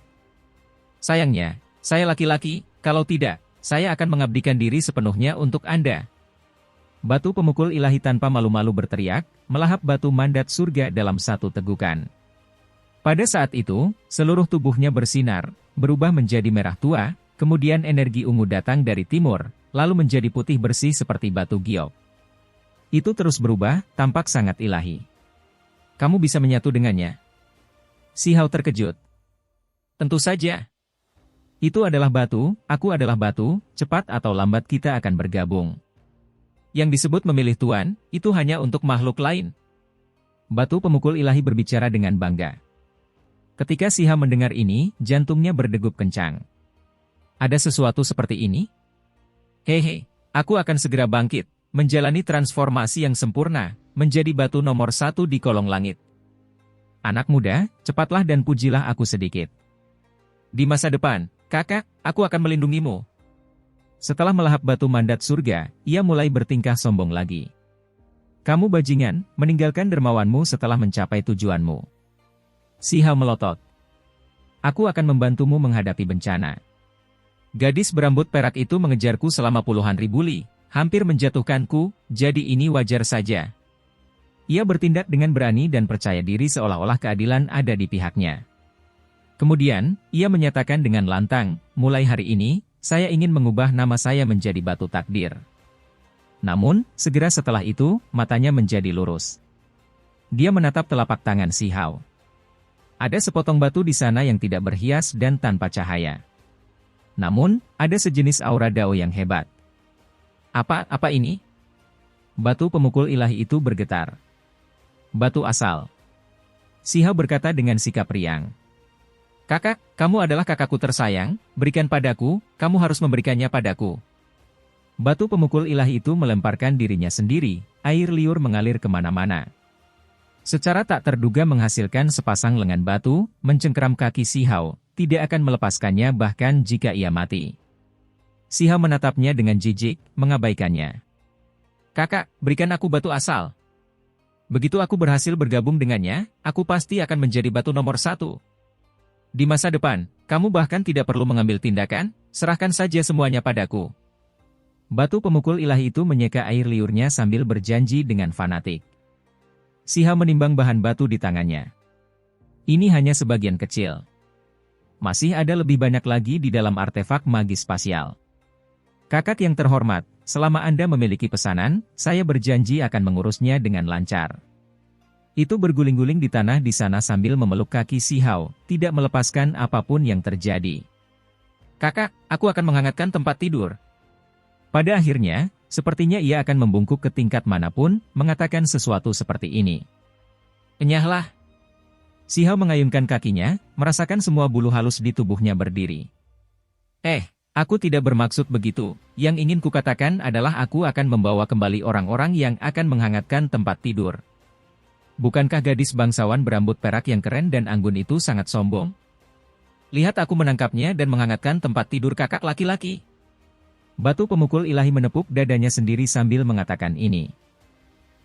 Sayangnya, saya laki-laki, kalau tidak, saya akan mengabdikan diri sepenuhnya untuk Anda. Batu pemukul ilahi tanpa malu-malu berteriak, melahap batu mandat surga dalam satu tegukan. Pada saat itu, seluruh tubuhnya bersinar, berubah menjadi merah tua, kemudian energi ungu datang dari timur, lalu menjadi putih bersih seperti batu giok. Itu terus berubah, tampak sangat ilahi. Kamu bisa menyatu dengannya. Si Hao terkejut. Tentu saja. Itu adalah batu, aku adalah batu, cepat atau lambat kita akan bergabung. Yang disebut memilih Tuan, itu hanya untuk makhluk lain. Batu pemukul ilahi berbicara dengan bangga. Ketika Si Hao mendengar ini, jantungnya berdegup kencang. Ada sesuatu seperti ini? Hehe, aku akan segera bangkit, menjalani transformasi yang sempurna, menjadi batu nomor 1 di kolong langit. Anak muda, cepatlah dan pujilah aku sedikit. Di masa depan, kakak, aku akan melindungimu. Setelah melahap batu mandat surga, ia mulai bertingkah sombong lagi. Kamu bajingan, meninggalkan dermawanmu setelah mencapai tujuanmu. Si Hao melotot. Aku akan membantumu menghadapi bencana. Gadis berambut perak itu mengejarku selama puluhan ribu li, hampir menjatuhkanku, jadi ini wajar saja. Ia bertindak dengan berani dan percaya diri seolah-olah keadilan ada di pihaknya. Kemudian, ia menyatakan dengan lantang, mulai hari ini, saya ingin mengubah nama saya menjadi batu takdir. Namun, segera setelah itu, matanya menjadi lurus. Dia menatap telapak tangan Si Hao. Ada sepotong batu di sana yang tidak berhias dan tanpa cahaya. Namun, ada sejenis aura Dao yang hebat. Apa ini? Batu pemukul ilahi itu bergetar. Batu asal. Si Hao berkata dengan sikap riang. Kakak, kamu adalah kakakku tersayang, berikan padaku, kamu harus memberikannya padaku. Batu pemukul ilahi itu melemparkan dirinya sendiri, air liur mengalir kemana-mana. Secara tak terduga menghasilkan sepasang lengan batu, mencengkeram kaki Si Hao, tidak akan melepaskannya bahkan jika ia mati. Si Hao menatapnya dengan jijik, mengabaikannya. Kakak, berikan aku batu asal. Begitu aku berhasil bergabung dengannya, aku pasti akan menjadi batu nomor 1. Di masa depan, kamu bahkan tidak perlu mengambil tindakan, serahkan saja semuanya padaku. Batu pemukul ilahi itu menyeka air liurnya sambil berjanji dengan fanatik. Si Hao menimbang bahan batu di tangannya. Ini hanya sebagian kecil. Masih ada lebih banyak lagi di dalam artefak magis spasial. Kakak yang terhormat, selama Anda memiliki pesanan, saya berjanji akan mengurusnya dengan lancar. Itu berguling-guling di tanah di sana sambil memeluk kaki Si Hao, tidak melepaskan apapun yang terjadi. Kakak, aku akan menghangatkan tempat tidur. Pada akhirnya, sepertinya ia akan membungkuk ke tingkat manapun, mengatakan sesuatu seperti ini. Enyahlah. Si Hao mengayunkan kakinya, merasakan semua bulu halus di tubuhnya berdiri. Aku tidak bermaksud begitu, yang ingin kukatakan adalah aku akan membawa kembali orang-orang yang akan menghangatkan tempat tidur. Bukankah gadis bangsawan berambut perak yang keren dan anggun itu sangat sombong? Lihat aku menangkapnya dan menghangatkan tempat tidur kakak laki-laki. Batu pemukul ilahi menepuk dadanya sendiri sambil mengatakan ini.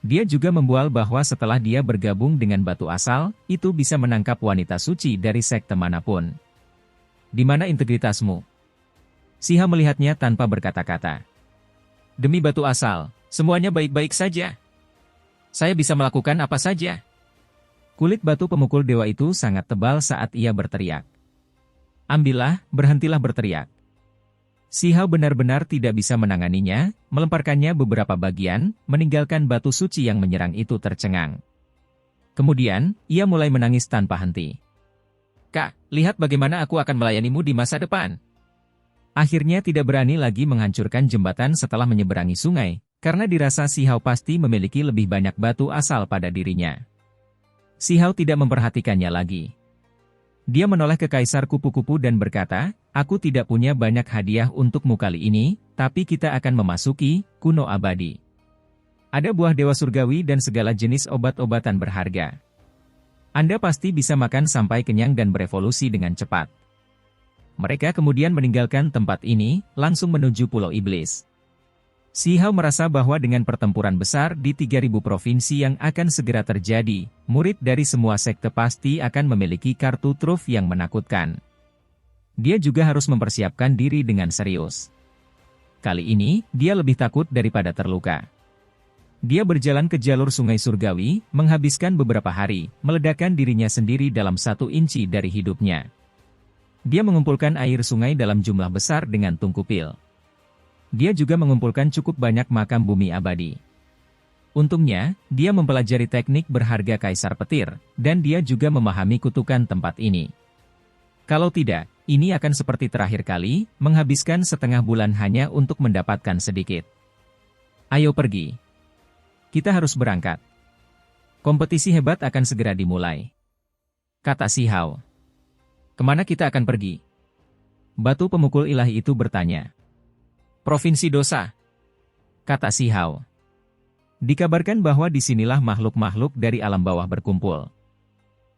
Dia juga membual bahwa setelah dia bergabung dengan batu asal, itu bisa menangkap wanita suci dari sekte manapun. Di mana integritasmu? Si Hao melihatnya tanpa berkata-kata. Demi batu asal, semuanya baik-baik saja. Saya bisa melakukan apa saja. Kulit batu pemukul dewa itu sangat tebal saat ia berteriak. Ambillah, berhentilah berteriak. Si Hao benar-benar tidak bisa menanganinya, melemparkannya beberapa bagian, meninggalkan batu suci yang menyerang itu tercengang. Kemudian, ia mulai menangis tanpa henti. Kak, lihat bagaimana aku akan melayanimu di masa depan. Akhirnya tidak berani lagi menghancurkan jembatan setelah menyeberangi sungai, karena dirasa Si Hao pasti memiliki lebih banyak batu asal pada dirinya. Si Hao tidak memperhatikannya lagi. Dia menoleh ke Kaisar Kupu-Kupu dan berkata, "Aku tidak punya banyak hadiah untukmu kali ini, tapi kita akan memasuki kuno abadi. Ada buah dewa surgawi dan segala jenis obat-obatan berharga. Anda pasti bisa makan sampai kenyang dan berevolusi dengan cepat." Mereka kemudian meninggalkan tempat ini, langsung menuju Pulau Iblis. Si Hao merasa bahwa dengan pertempuran besar di 3.000 provinsi yang akan segera terjadi, murid dari semua sekte pasti akan memiliki kartu truf yang menakutkan. Dia juga harus mempersiapkan diri dengan serius. Kali ini, dia lebih takut daripada terluka. Dia berjalan ke jalur sungai surgawi, menghabiskan beberapa hari, meledakkan dirinya sendiri dalam 1 inci dari hidupnya. Dia mengumpulkan air sungai dalam jumlah besar dengan tungkupil. Dia juga mengumpulkan cukup banyak makam bumi abadi. Untungnya, dia mempelajari teknik berharga Kaisar Petir, dan dia juga memahami kutukan tempat ini. Kalau tidak, ini akan seperti terakhir kali, menghabiskan setengah bulan hanya untuk mendapatkan sedikit. Ayo pergi. Kita harus berangkat. Kompetisi hebat akan segera dimulai, kata Si Hao. Kemana kita akan pergi? Batu pemukul ilahi itu bertanya. Provinsi Dosa, kata Si Hao. Dikabarkan bahwa disinilah makhluk-makhluk dari alam bawah berkumpul.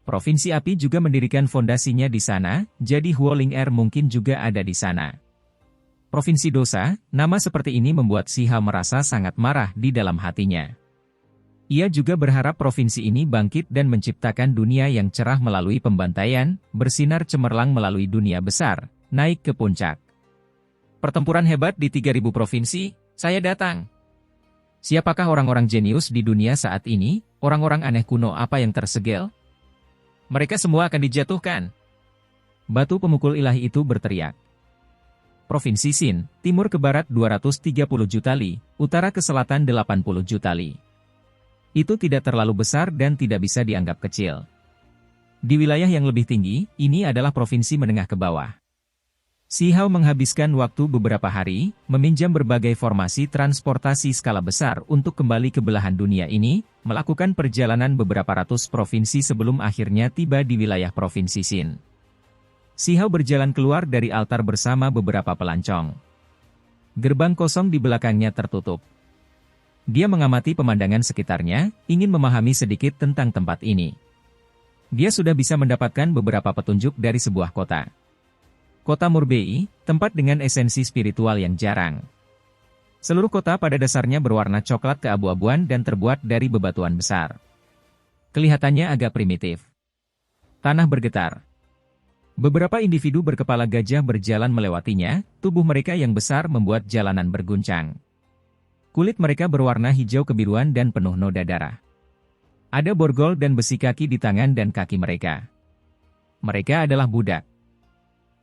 Provinsi Api juga mendirikan fondasinya di sana, jadi Huoling Er mungkin juga ada di sana. Provinsi Dosa, nama seperti ini membuat Si Hao merasa sangat marah di dalam hatinya. Ia juga berharap provinsi ini bangkit dan menciptakan dunia yang cerah melalui pembantaian, bersinar cemerlang melalui dunia besar, naik ke puncak. Pertempuran hebat di 3.000 provinsi, saya datang. Siapakah orang-orang jenius di dunia saat ini, orang-orang aneh kuno apa yang tersegel? Mereka semua akan dijatuhkan. Batu pemukul ilahi itu berteriak. Provinsi Xin, timur ke barat 230 juta li, utara ke selatan 80 juta li. Itu tidak terlalu besar dan tidak bisa dianggap kecil. Di wilayah yang lebih tinggi, ini adalah provinsi menengah ke bawah. Si Hao menghabiskan waktu beberapa hari, meminjam berbagai formasi transportasi skala besar untuk kembali ke belahan dunia ini, melakukan perjalanan beberapa ratus provinsi sebelum akhirnya tiba di wilayah provinsi Xin. Si Hao berjalan keluar dari altar bersama beberapa pelancong. Gerbang kosong di belakangnya tertutup. Dia mengamati pemandangan sekitarnya, ingin memahami sedikit tentang tempat ini. Dia sudah bisa mendapatkan beberapa petunjuk dari sebuah kota. Kota Murbei, tempat dengan esensi spiritual yang jarang. Seluruh kota pada dasarnya berwarna coklat keabu-abuan dan terbuat dari bebatuan besar. Kelihatannya agak primitif. Tanah bergetar. Beberapa individu berkepala gajah berjalan melewatinya, tubuh mereka yang besar membuat jalanan berguncang. Kulit mereka berwarna hijau kebiruan dan penuh noda darah. Ada borgol dan besi kaki di tangan dan kaki mereka. Mereka adalah budak.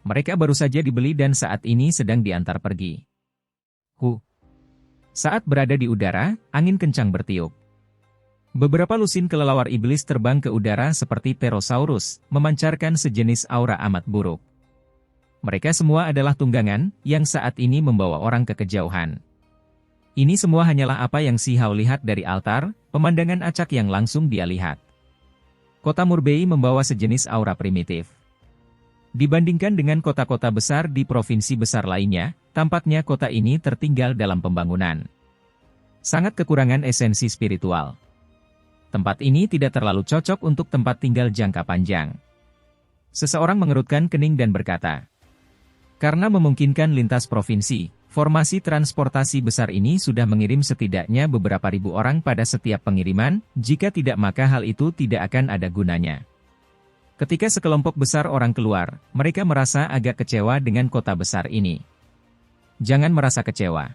Mereka baru saja dibeli dan saat ini sedang diantar pergi. Saat berada di udara, angin kencang bertiup. Beberapa lusin kelelawar iblis terbang ke udara seperti Pterosaurus, memancarkan sejenis aura amat buruk. Mereka semua adalah tunggangan, yang saat ini membawa orang ke kejauhan. Ini semua hanyalah apa yang Si Hao lihat dari altar, pemandangan acak yang langsung dia lihat. Kota Murbei membawa sejenis aura primitif. Dibandingkan dengan kota-kota besar di provinsi besar lainnya, tampaknya kota ini tertinggal dalam pembangunan. Sangat kekurangan esensi spiritual. Tempat ini tidak terlalu cocok untuk tempat tinggal jangka panjang. Seseorang mengerutkan kening dan berkata, karena memungkinkan lintas provinsi, formasi transportasi besar ini sudah mengirim setidaknya beberapa ribu orang pada setiap pengiriman, jika tidak maka hal itu tidak akan ada gunanya. Ketika sekelompok besar orang keluar, mereka merasa agak kecewa dengan kota besar ini. Jangan merasa kecewa.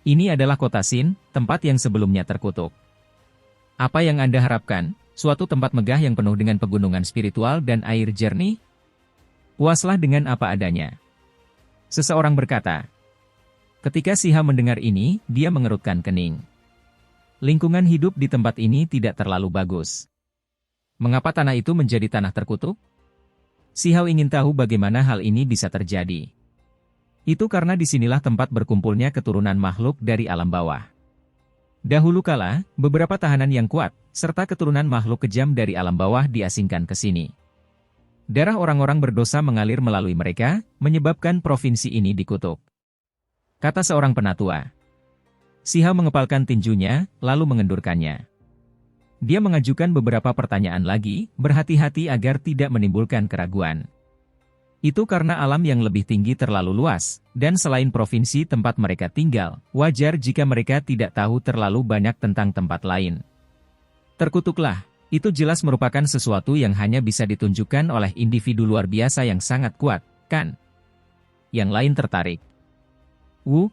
Ini adalah kota Xin, tempat yang sebelumnya terkutuk. Apa yang Anda harapkan? Suatu tempat megah yang penuh dengan pegunungan spiritual dan air jernih? Puaslah dengan apa adanya. Seseorang berkata. Ketika Si Hao mendengar ini, dia mengerutkan kening. Lingkungan hidup di tempat ini tidak terlalu bagus. Mengapa tanah itu menjadi tanah terkutuk? Si Hao ingin tahu bagaimana hal ini bisa terjadi. Itu karena disinilah tempat berkumpulnya keturunan makhluk dari alam bawah. Dahulu kala, beberapa tahanan yang kuat, serta keturunan makhluk kejam dari alam bawah diasingkan ke sini. Darah orang-orang berdosa mengalir melalui mereka, menyebabkan provinsi ini dikutuk. Kata seorang penatua. Si Hao mengepalkan tinjunya, lalu mengendurkannya. Dia mengajukan beberapa pertanyaan lagi, berhati-hati agar tidak menimbulkan keraguan. Itu karena alam yang lebih tinggi terlalu luas, dan selain provinsi tempat mereka tinggal, wajar jika mereka tidak tahu terlalu banyak tentang tempat lain. Terkutuklah, itu jelas merupakan sesuatu yang hanya bisa ditunjukkan oleh individu luar biasa yang sangat kuat, kan? Yang lain tertarik.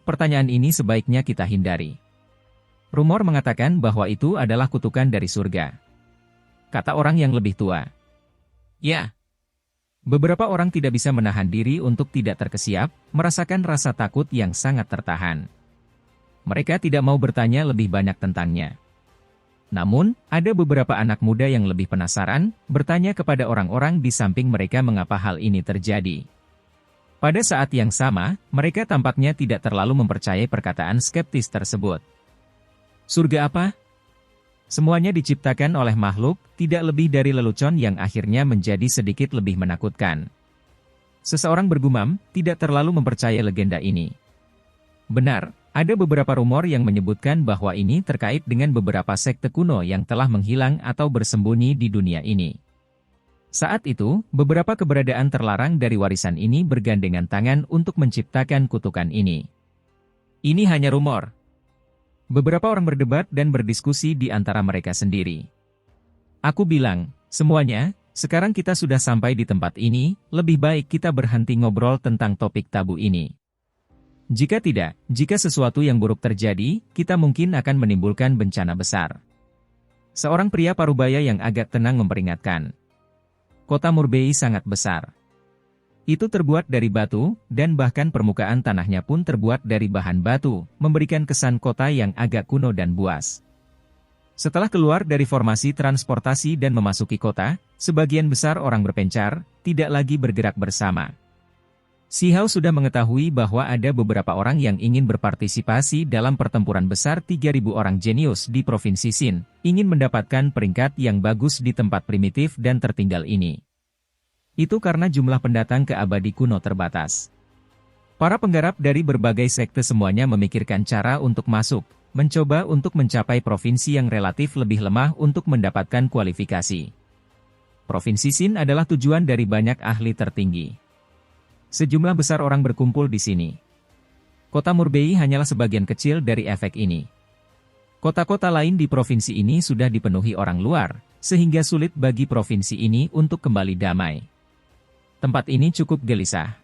Pertanyaan ini sebaiknya kita hindari. Rumor mengatakan bahwa itu adalah kutukan dari surga. Kata orang yang lebih tua. Ya. Beberapa orang tidak bisa menahan diri untuk tidak terkesiap, merasakan rasa takut yang sangat tertahan. Mereka tidak mau bertanya lebih banyak tentangnya. Namun, ada beberapa anak muda yang lebih penasaran, bertanya kepada orang-orang di samping mereka mengapa hal ini terjadi. Pada saat yang sama, mereka tampaknya tidak terlalu mempercayai perkataan skeptis tersebut. Surga apa? Semuanya diciptakan oleh makhluk, tidak lebih dari lelucon yang akhirnya menjadi sedikit lebih menakutkan. Seseorang bergumam, tidak terlalu mempercayai legenda ini. Benar, ada beberapa rumor yang menyebutkan bahwa ini terkait dengan beberapa sekte kuno yang telah menghilang atau bersembunyi di dunia ini. Saat itu, beberapa keberadaan terlarang dari warisan ini bergandengan tangan untuk menciptakan kutukan ini. Ini hanya rumor. Beberapa orang berdebat dan berdiskusi di antara mereka sendiri. Aku bilang, semuanya, sekarang kita sudah sampai di tempat ini, lebih baik kita berhenti ngobrol tentang topik tabu ini. Jika tidak, jika sesuatu yang buruk terjadi, kita mungkin akan menimbulkan bencana besar. Seorang pria parubaya yang agak tenang memperingatkan. Kota Murbei sangat besar. Itu terbuat dari batu, dan bahkan permukaan tanahnya pun terbuat dari bahan batu, memberikan kesan kota yang agak kuno dan buas. Setelah keluar dari formasi transportasi dan memasuki kota, sebagian besar orang berpencar, tidak lagi bergerak bersama. Si Hao sudah mengetahui bahwa ada beberapa orang yang ingin berpartisipasi dalam pertempuran besar 3.000 orang jenius di Provinsi Xin, ingin mendapatkan peringkat yang bagus di tempat primitif dan tertinggal ini. Itu karena jumlah pendatang ke abadi kuno terbatas. Para penggarap dari berbagai sekte semuanya memikirkan cara untuk masuk, mencoba untuk mencapai provinsi yang relatif lebih lemah untuk mendapatkan kualifikasi. Provinsi Xin adalah tujuan dari banyak ahli tertinggi. Sejumlah besar orang berkumpul di sini. Kota Murbei hanyalah sebagian kecil dari efek ini. Kota-kota lain di provinsi ini sudah dipenuhi orang luar, sehingga sulit bagi provinsi ini untuk kembali damai. Tempat ini cukup gelisah.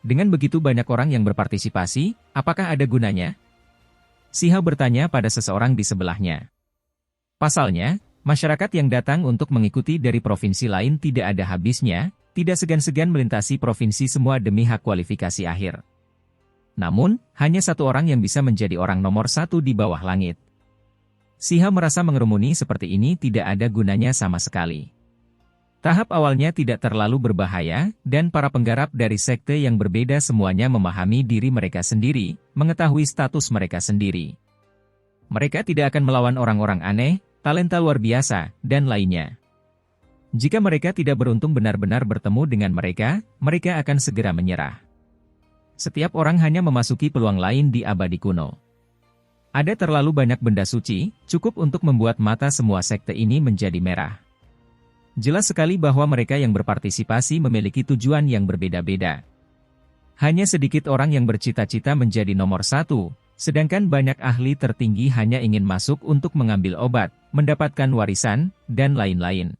Dengan begitu banyak orang yang berpartisipasi, apakah ada gunanya? Si Hao bertanya pada seseorang di sebelahnya. Pasalnya, masyarakat yang datang untuk mengikuti dari provinsi lain tidak ada habisnya, tidak segan-segan melintasi provinsi semua demi hak kualifikasi akhir. Namun, hanya satu orang yang bisa menjadi orang nomor satu di bawah langit. Si Hao merasa mengerumuni seperti ini tidak ada gunanya sama sekali. Tahap awalnya tidak terlalu berbahaya, dan para penggarap dari sekte yang berbeda semuanya memahami diri mereka sendiri, mengetahui status mereka sendiri. Mereka tidak akan melawan orang-orang aneh, talenta luar biasa, dan lainnya. Jika mereka tidak beruntung benar-benar bertemu dengan mereka, mereka akan segera menyerah. Setiap orang hanya memasuki peluang lain di abadi kuno. Ada terlalu banyak benda suci, cukup untuk membuat mata semua sekte ini menjadi merah. Jelas sekali bahwa mereka yang berpartisipasi memiliki tujuan yang berbeda-beda. Hanya sedikit orang yang bercita-cita menjadi nomor satu, sedangkan banyak ahli tertinggi hanya ingin masuk untuk mengambil obat, mendapatkan warisan, dan lain-lain.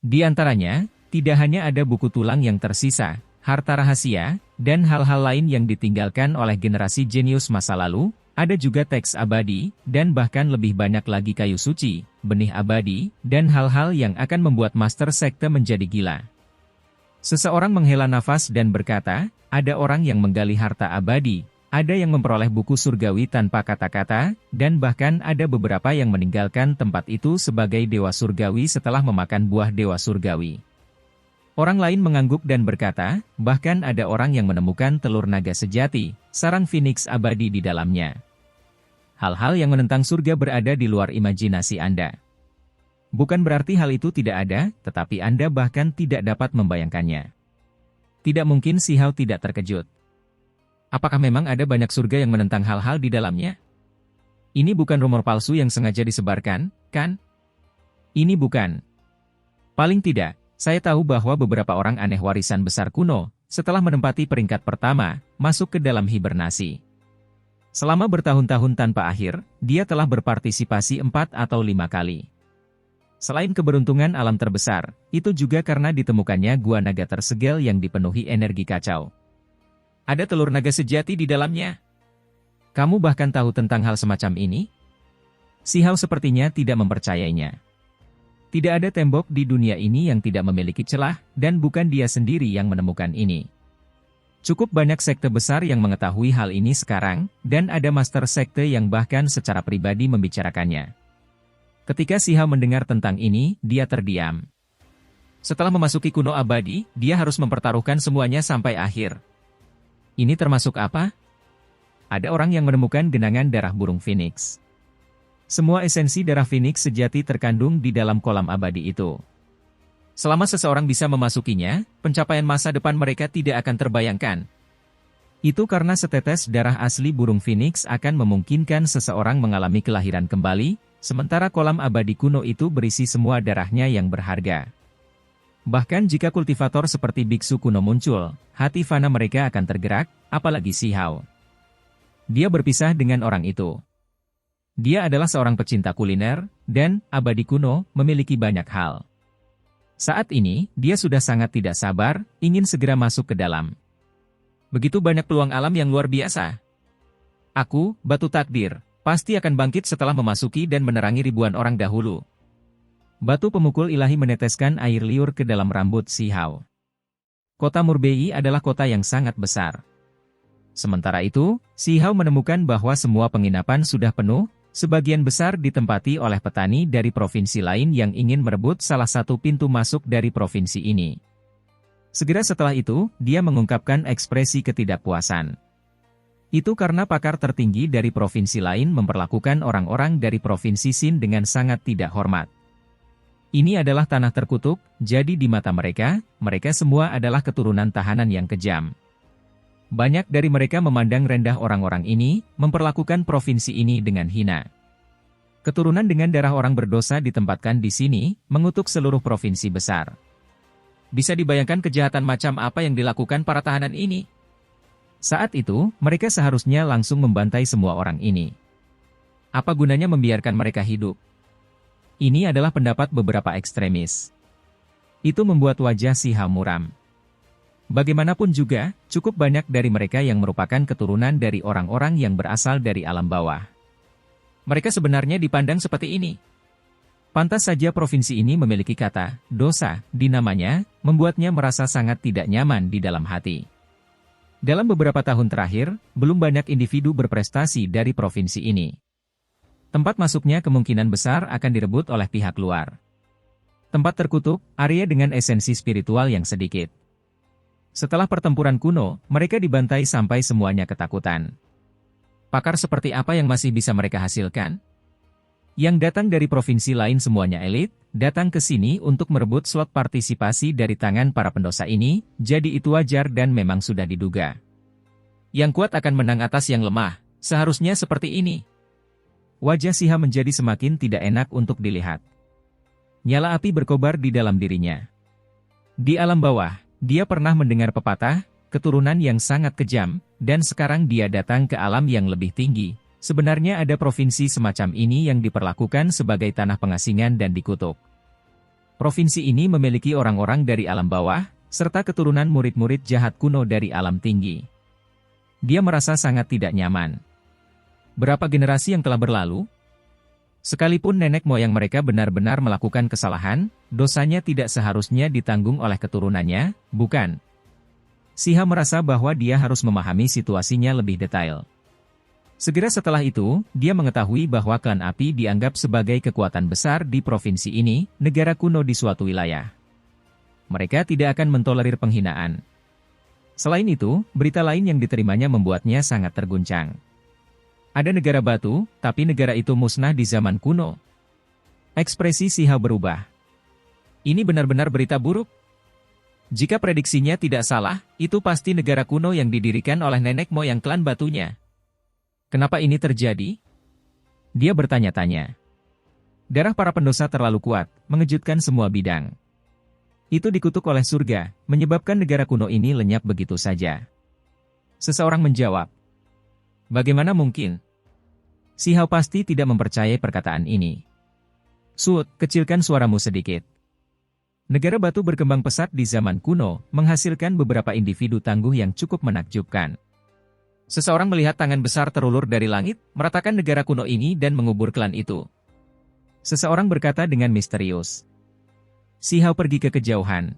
Di antaranya, tidak hanya ada buku tulang yang tersisa, harta rahasia, dan hal-hal lain yang ditinggalkan oleh generasi jenius masa lalu, ada juga teks abadi, dan bahkan lebih banyak lagi kayu suci, benih abadi, dan hal-hal yang akan membuat master sekte menjadi gila. Seseorang menghela nafas dan berkata, ada orang yang menggali harta abadi, ada yang memperoleh buku surgawi tanpa kata-kata, dan bahkan ada beberapa yang meninggalkan tempat itu sebagai dewa surgawi setelah memakan buah dewa surgawi. Orang lain mengangguk dan berkata, bahkan ada orang yang menemukan telur naga sejati, sarang Phoenix abadi di dalamnya. Hal-hal yang menentang surga berada di luar imajinasi Anda. Bukan berarti hal itu tidak ada, tetapi Anda bahkan tidak dapat membayangkannya. Tidak mungkin Si Hao tidak terkejut. Apakah memang ada banyak surga yang menentang hal-hal di dalamnya? Ini bukan rumor palsu yang sengaja disebarkan, kan? Ini bukan. Paling tidak, saya tahu bahwa beberapa orang aneh warisan besar kuno, setelah menempati peringkat pertama, masuk ke dalam hibernasi. Selama bertahun-tahun tanpa akhir, dia telah berpartisipasi 4 atau 5 kali. Selain keberuntungan alam terbesar, itu juga karena ditemukannya gua naga tersegel yang dipenuhi energi kacau. Ada telur naga sejati di dalamnya. Kamu bahkan tahu tentang hal semacam ini? Si Hao sepertinya tidak mempercayainya. Tidak ada tembok di dunia ini yang tidak memiliki celah, dan bukan dia sendiri yang menemukan ini. Cukup banyak sekte besar yang mengetahui hal ini sekarang, dan ada master sekte yang bahkan secara pribadi membicarakannya. Ketika Si Hao mendengar tentang ini, dia terdiam. Setelah memasuki kuno abadi, dia harus mempertaruhkan semuanya sampai akhir. Ini termasuk apa? Ada orang yang menemukan genangan darah burung Phoenix. Semua esensi darah Phoenix sejati terkandung di dalam kolam abadi itu. Selama seseorang bisa memasukinya, pencapaian masa depan mereka tidak akan terbayangkan. Itu karena setetes darah asli burung Phoenix akan memungkinkan seseorang mengalami kelahiran kembali, sementara kolam abadi kuno itu berisi semua darahnya yang berharga. Bahkan jika kultivator seperti biksu kuno muncul, hati fana mereka akan tergerak, apalagi Si Hao. Dia berpisah dengan orang itu. Dia adalah seorang pecinta kuliner, dan abadi kuno memiliki banyak hal. Saat ini, dia sudah sangat tidak sabar, ingin segera masuk ke dalam. Begitu banyak peluang alam yang luar biasa. Aku, batu takdir, pasti akan bangkit setelah memasuki dan menerangi ribuan orang dahulu. Batu pemukul ilahi meneteskan air liur ke dalam rambut Si Hao. Kota Murbei adalah kota yang sangat besar. Sementara itu, Si Hao menemukan bahwa semua penginapan sudah penuh, sebagian besar ditempati oleh petani dari provinsi lain yang ingin merebut salah satu pintu masuk dari provinsi ini. Segera setelah itu, dia mengungkapkan ekspresi ketidakpuasan. Itu karena pakar tertinggi dari provinsi lain memperlakukan orang-orang dari provinsi Xin dengan sangat tidak hormat. Ini adalah tanah terkutuk, jadi di mata mereka, mereka semua adalah keturunan tahanan yang kejam. Banyak dari mereka memandang rendah orang-orang ini, memperlakukan provinsi ini dengan hina. Keturunan dengan darah orang berdosa ditempatkan di sini, mengutuk seluruh provinsi besar. Bisa dibayangkan kejahatan macam apa yang dilakukan para tahanan ini? Saat itu, mereka seharusnya langsung membantai semua orang ini. Apa gunanya membiarkan mereka hidup? Ini adalah pendapat beberapa ekstremis. Itu membuat wajah Si Hao muram. Bagaimanapun juga, cukup banyak dari mereka yang merupakan keturunan dari orang-orang yang berasal dari alam bawah. Mereka sebenarnya dipandang seperti ini. Pantas saja provinsi ini memiliki kata dosa di namanya, membuatnya merasa sangat tidak nyaman di dalam hati. Dalam beberapa tahun terakhir, belum banyak individu berprestasi dari provinsi ini. Tempat masuknya kemungkinan besar akan direbut oleh pihak luar. Tempat terkutuk, area dengan esensi spiritual yang sedikit. Setelah pertempuran kuno, mereka dibantai sampai semuanya ketakutan. Pakar seperti apa yang masih bisa mereka hasilkan? Yang datang dari provinsi lain semuanya elit, datang ke sini untuk merebut slot partisipasi dari tangan para pendosa ini, jadi itu wajar dan memang sudah diduga. Yang kuat akan menang atas yang lemah, seharusnya seperti ini. Wajah Si Hao menjadi semakin tidak enak untuk dilihat. Nyala api berkobar di dalam dirinya. Di alam bawah, dia pernah mendengar pepatah, keturunan yang sangat kejam, dan sekarang dia datang ke alam yang lebih tinggi. Sebenarnya ada provinsi semacam ini yang diperlakukan sebagai tanah pengasingan dan dikutuk. Provinsi ini memiliki orang-orang dari alam bawah, serta keturunan murid-murid jahat kuno dari alam tinggi. Dia merasa sangat tidak nyaman. Berapa generasi yang telah berlalu? Sekalipun nenek moyang mereka benar-benar melakukan kesalahan, dosanya tidak seharusnya ditanggung oleh keturunannya, bukan? Si Hao merasa bahwa dia harus memahami situasinya lebih detail. Segera setelah itu, dia mengetahui bahwa klan api dianggap sebagai kekuatan besar di provinsi ini, negara kuno di suatu wilayah. mereka tidak akan mentolerir penghinaan. Selain itu, berita lain yang diterimanya membuatnya sangat terguncang. Ada negara batu, tapi negara itu musnah di zaman kuno. Ekspresi Si Hao berubah. Ini benar-benar berita buruk. Jika prediksinya tidak salah, itu pasti negara kuno yang didirikan oleh nenek moyang klan batunya. Kenapa ini terjadi? Dia bertanya-tanya. Darah para pendosa terlalu kuat, mengejutkan semua bidang. Itu dikutuk oleh surga, menyebabkan negara kuno ini lenyap begitu saja. Seseorang menjawab. Bagaimana mungkin? Si Hao pasti tidak mempercayai perkataan ini. Sud, kecilkan suaramu sedikit. Negara batu berkembang pesat di zaman kuno, menghasilkan beberapa individu tangguh yang cukup menakjubkan. Seseorang melihat tangan besar terulur dari langit, meratakan negara kuno ini dan mengubur klan itu. Seseorang berkata dengan misterius. Si Hao pergi ke kejauhan.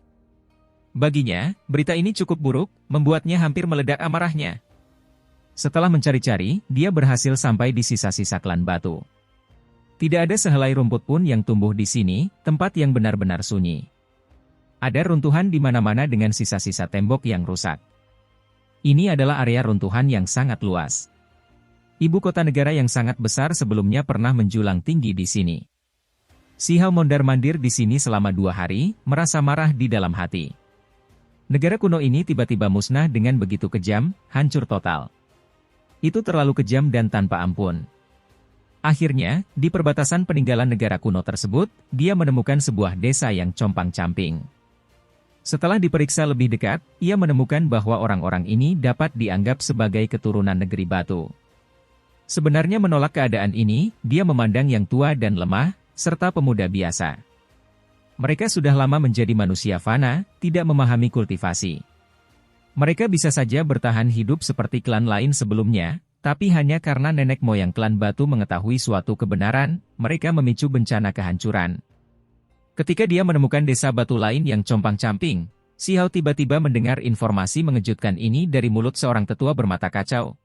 Baginya, berita ini cukup buruk, membuatnya hampir meledak amarahnya. Setelah mencari-cari, dia berhasil sampai di sisa-sisa klan batu. Tidak ada sehelai rumput pun yang tumbuh di sini, tempat yang benar-benar sunyi. Ada runtuhan di mana-mana dengan sisa-sisa tembok yang rusak. Ini adalah area runtuhan yang sangat luas. Ibu kota negara yang sangat besar sebelumnya pernah menjulang tinggi di sini. Si Hao mondar-mandir di sini selama 2 hari, merasa marah di dalam hati. Negara kuno ini tiba-tiba musnah dengan begitu kejam, hancur total. Itu terlalu kejam dan tanpa ampun. Akhirnya, di perbatasan peninggalan negara kuno tersebut, dia menemukan sebuah desa yang compang-camping. Setelah diperiksa lebih dekat, ia menemukan bahwa orang-orang ini dapat dianggap sebagai keturunan negeri batu. Sebenarnya menolak keadaan ini, dia memandang yang tua dan lemah, serta pemuda biasa. Mereka sudah lama menjadi manusia fana, tidak memahami kultivasi. Mereka bisa saja bertahan hidup seperti klan lain sebelumnya, tapi hanya karena nenek moyang klan batu mengetahui suatu kebenaran, mereka memicu bencana kehancuran. Ketika dia menemukan desa batu lain yang compang-camping, Si Hao tiba-tiba mendengar informasi mengejutkan ini dari mulut seorang tetua bermata kacau.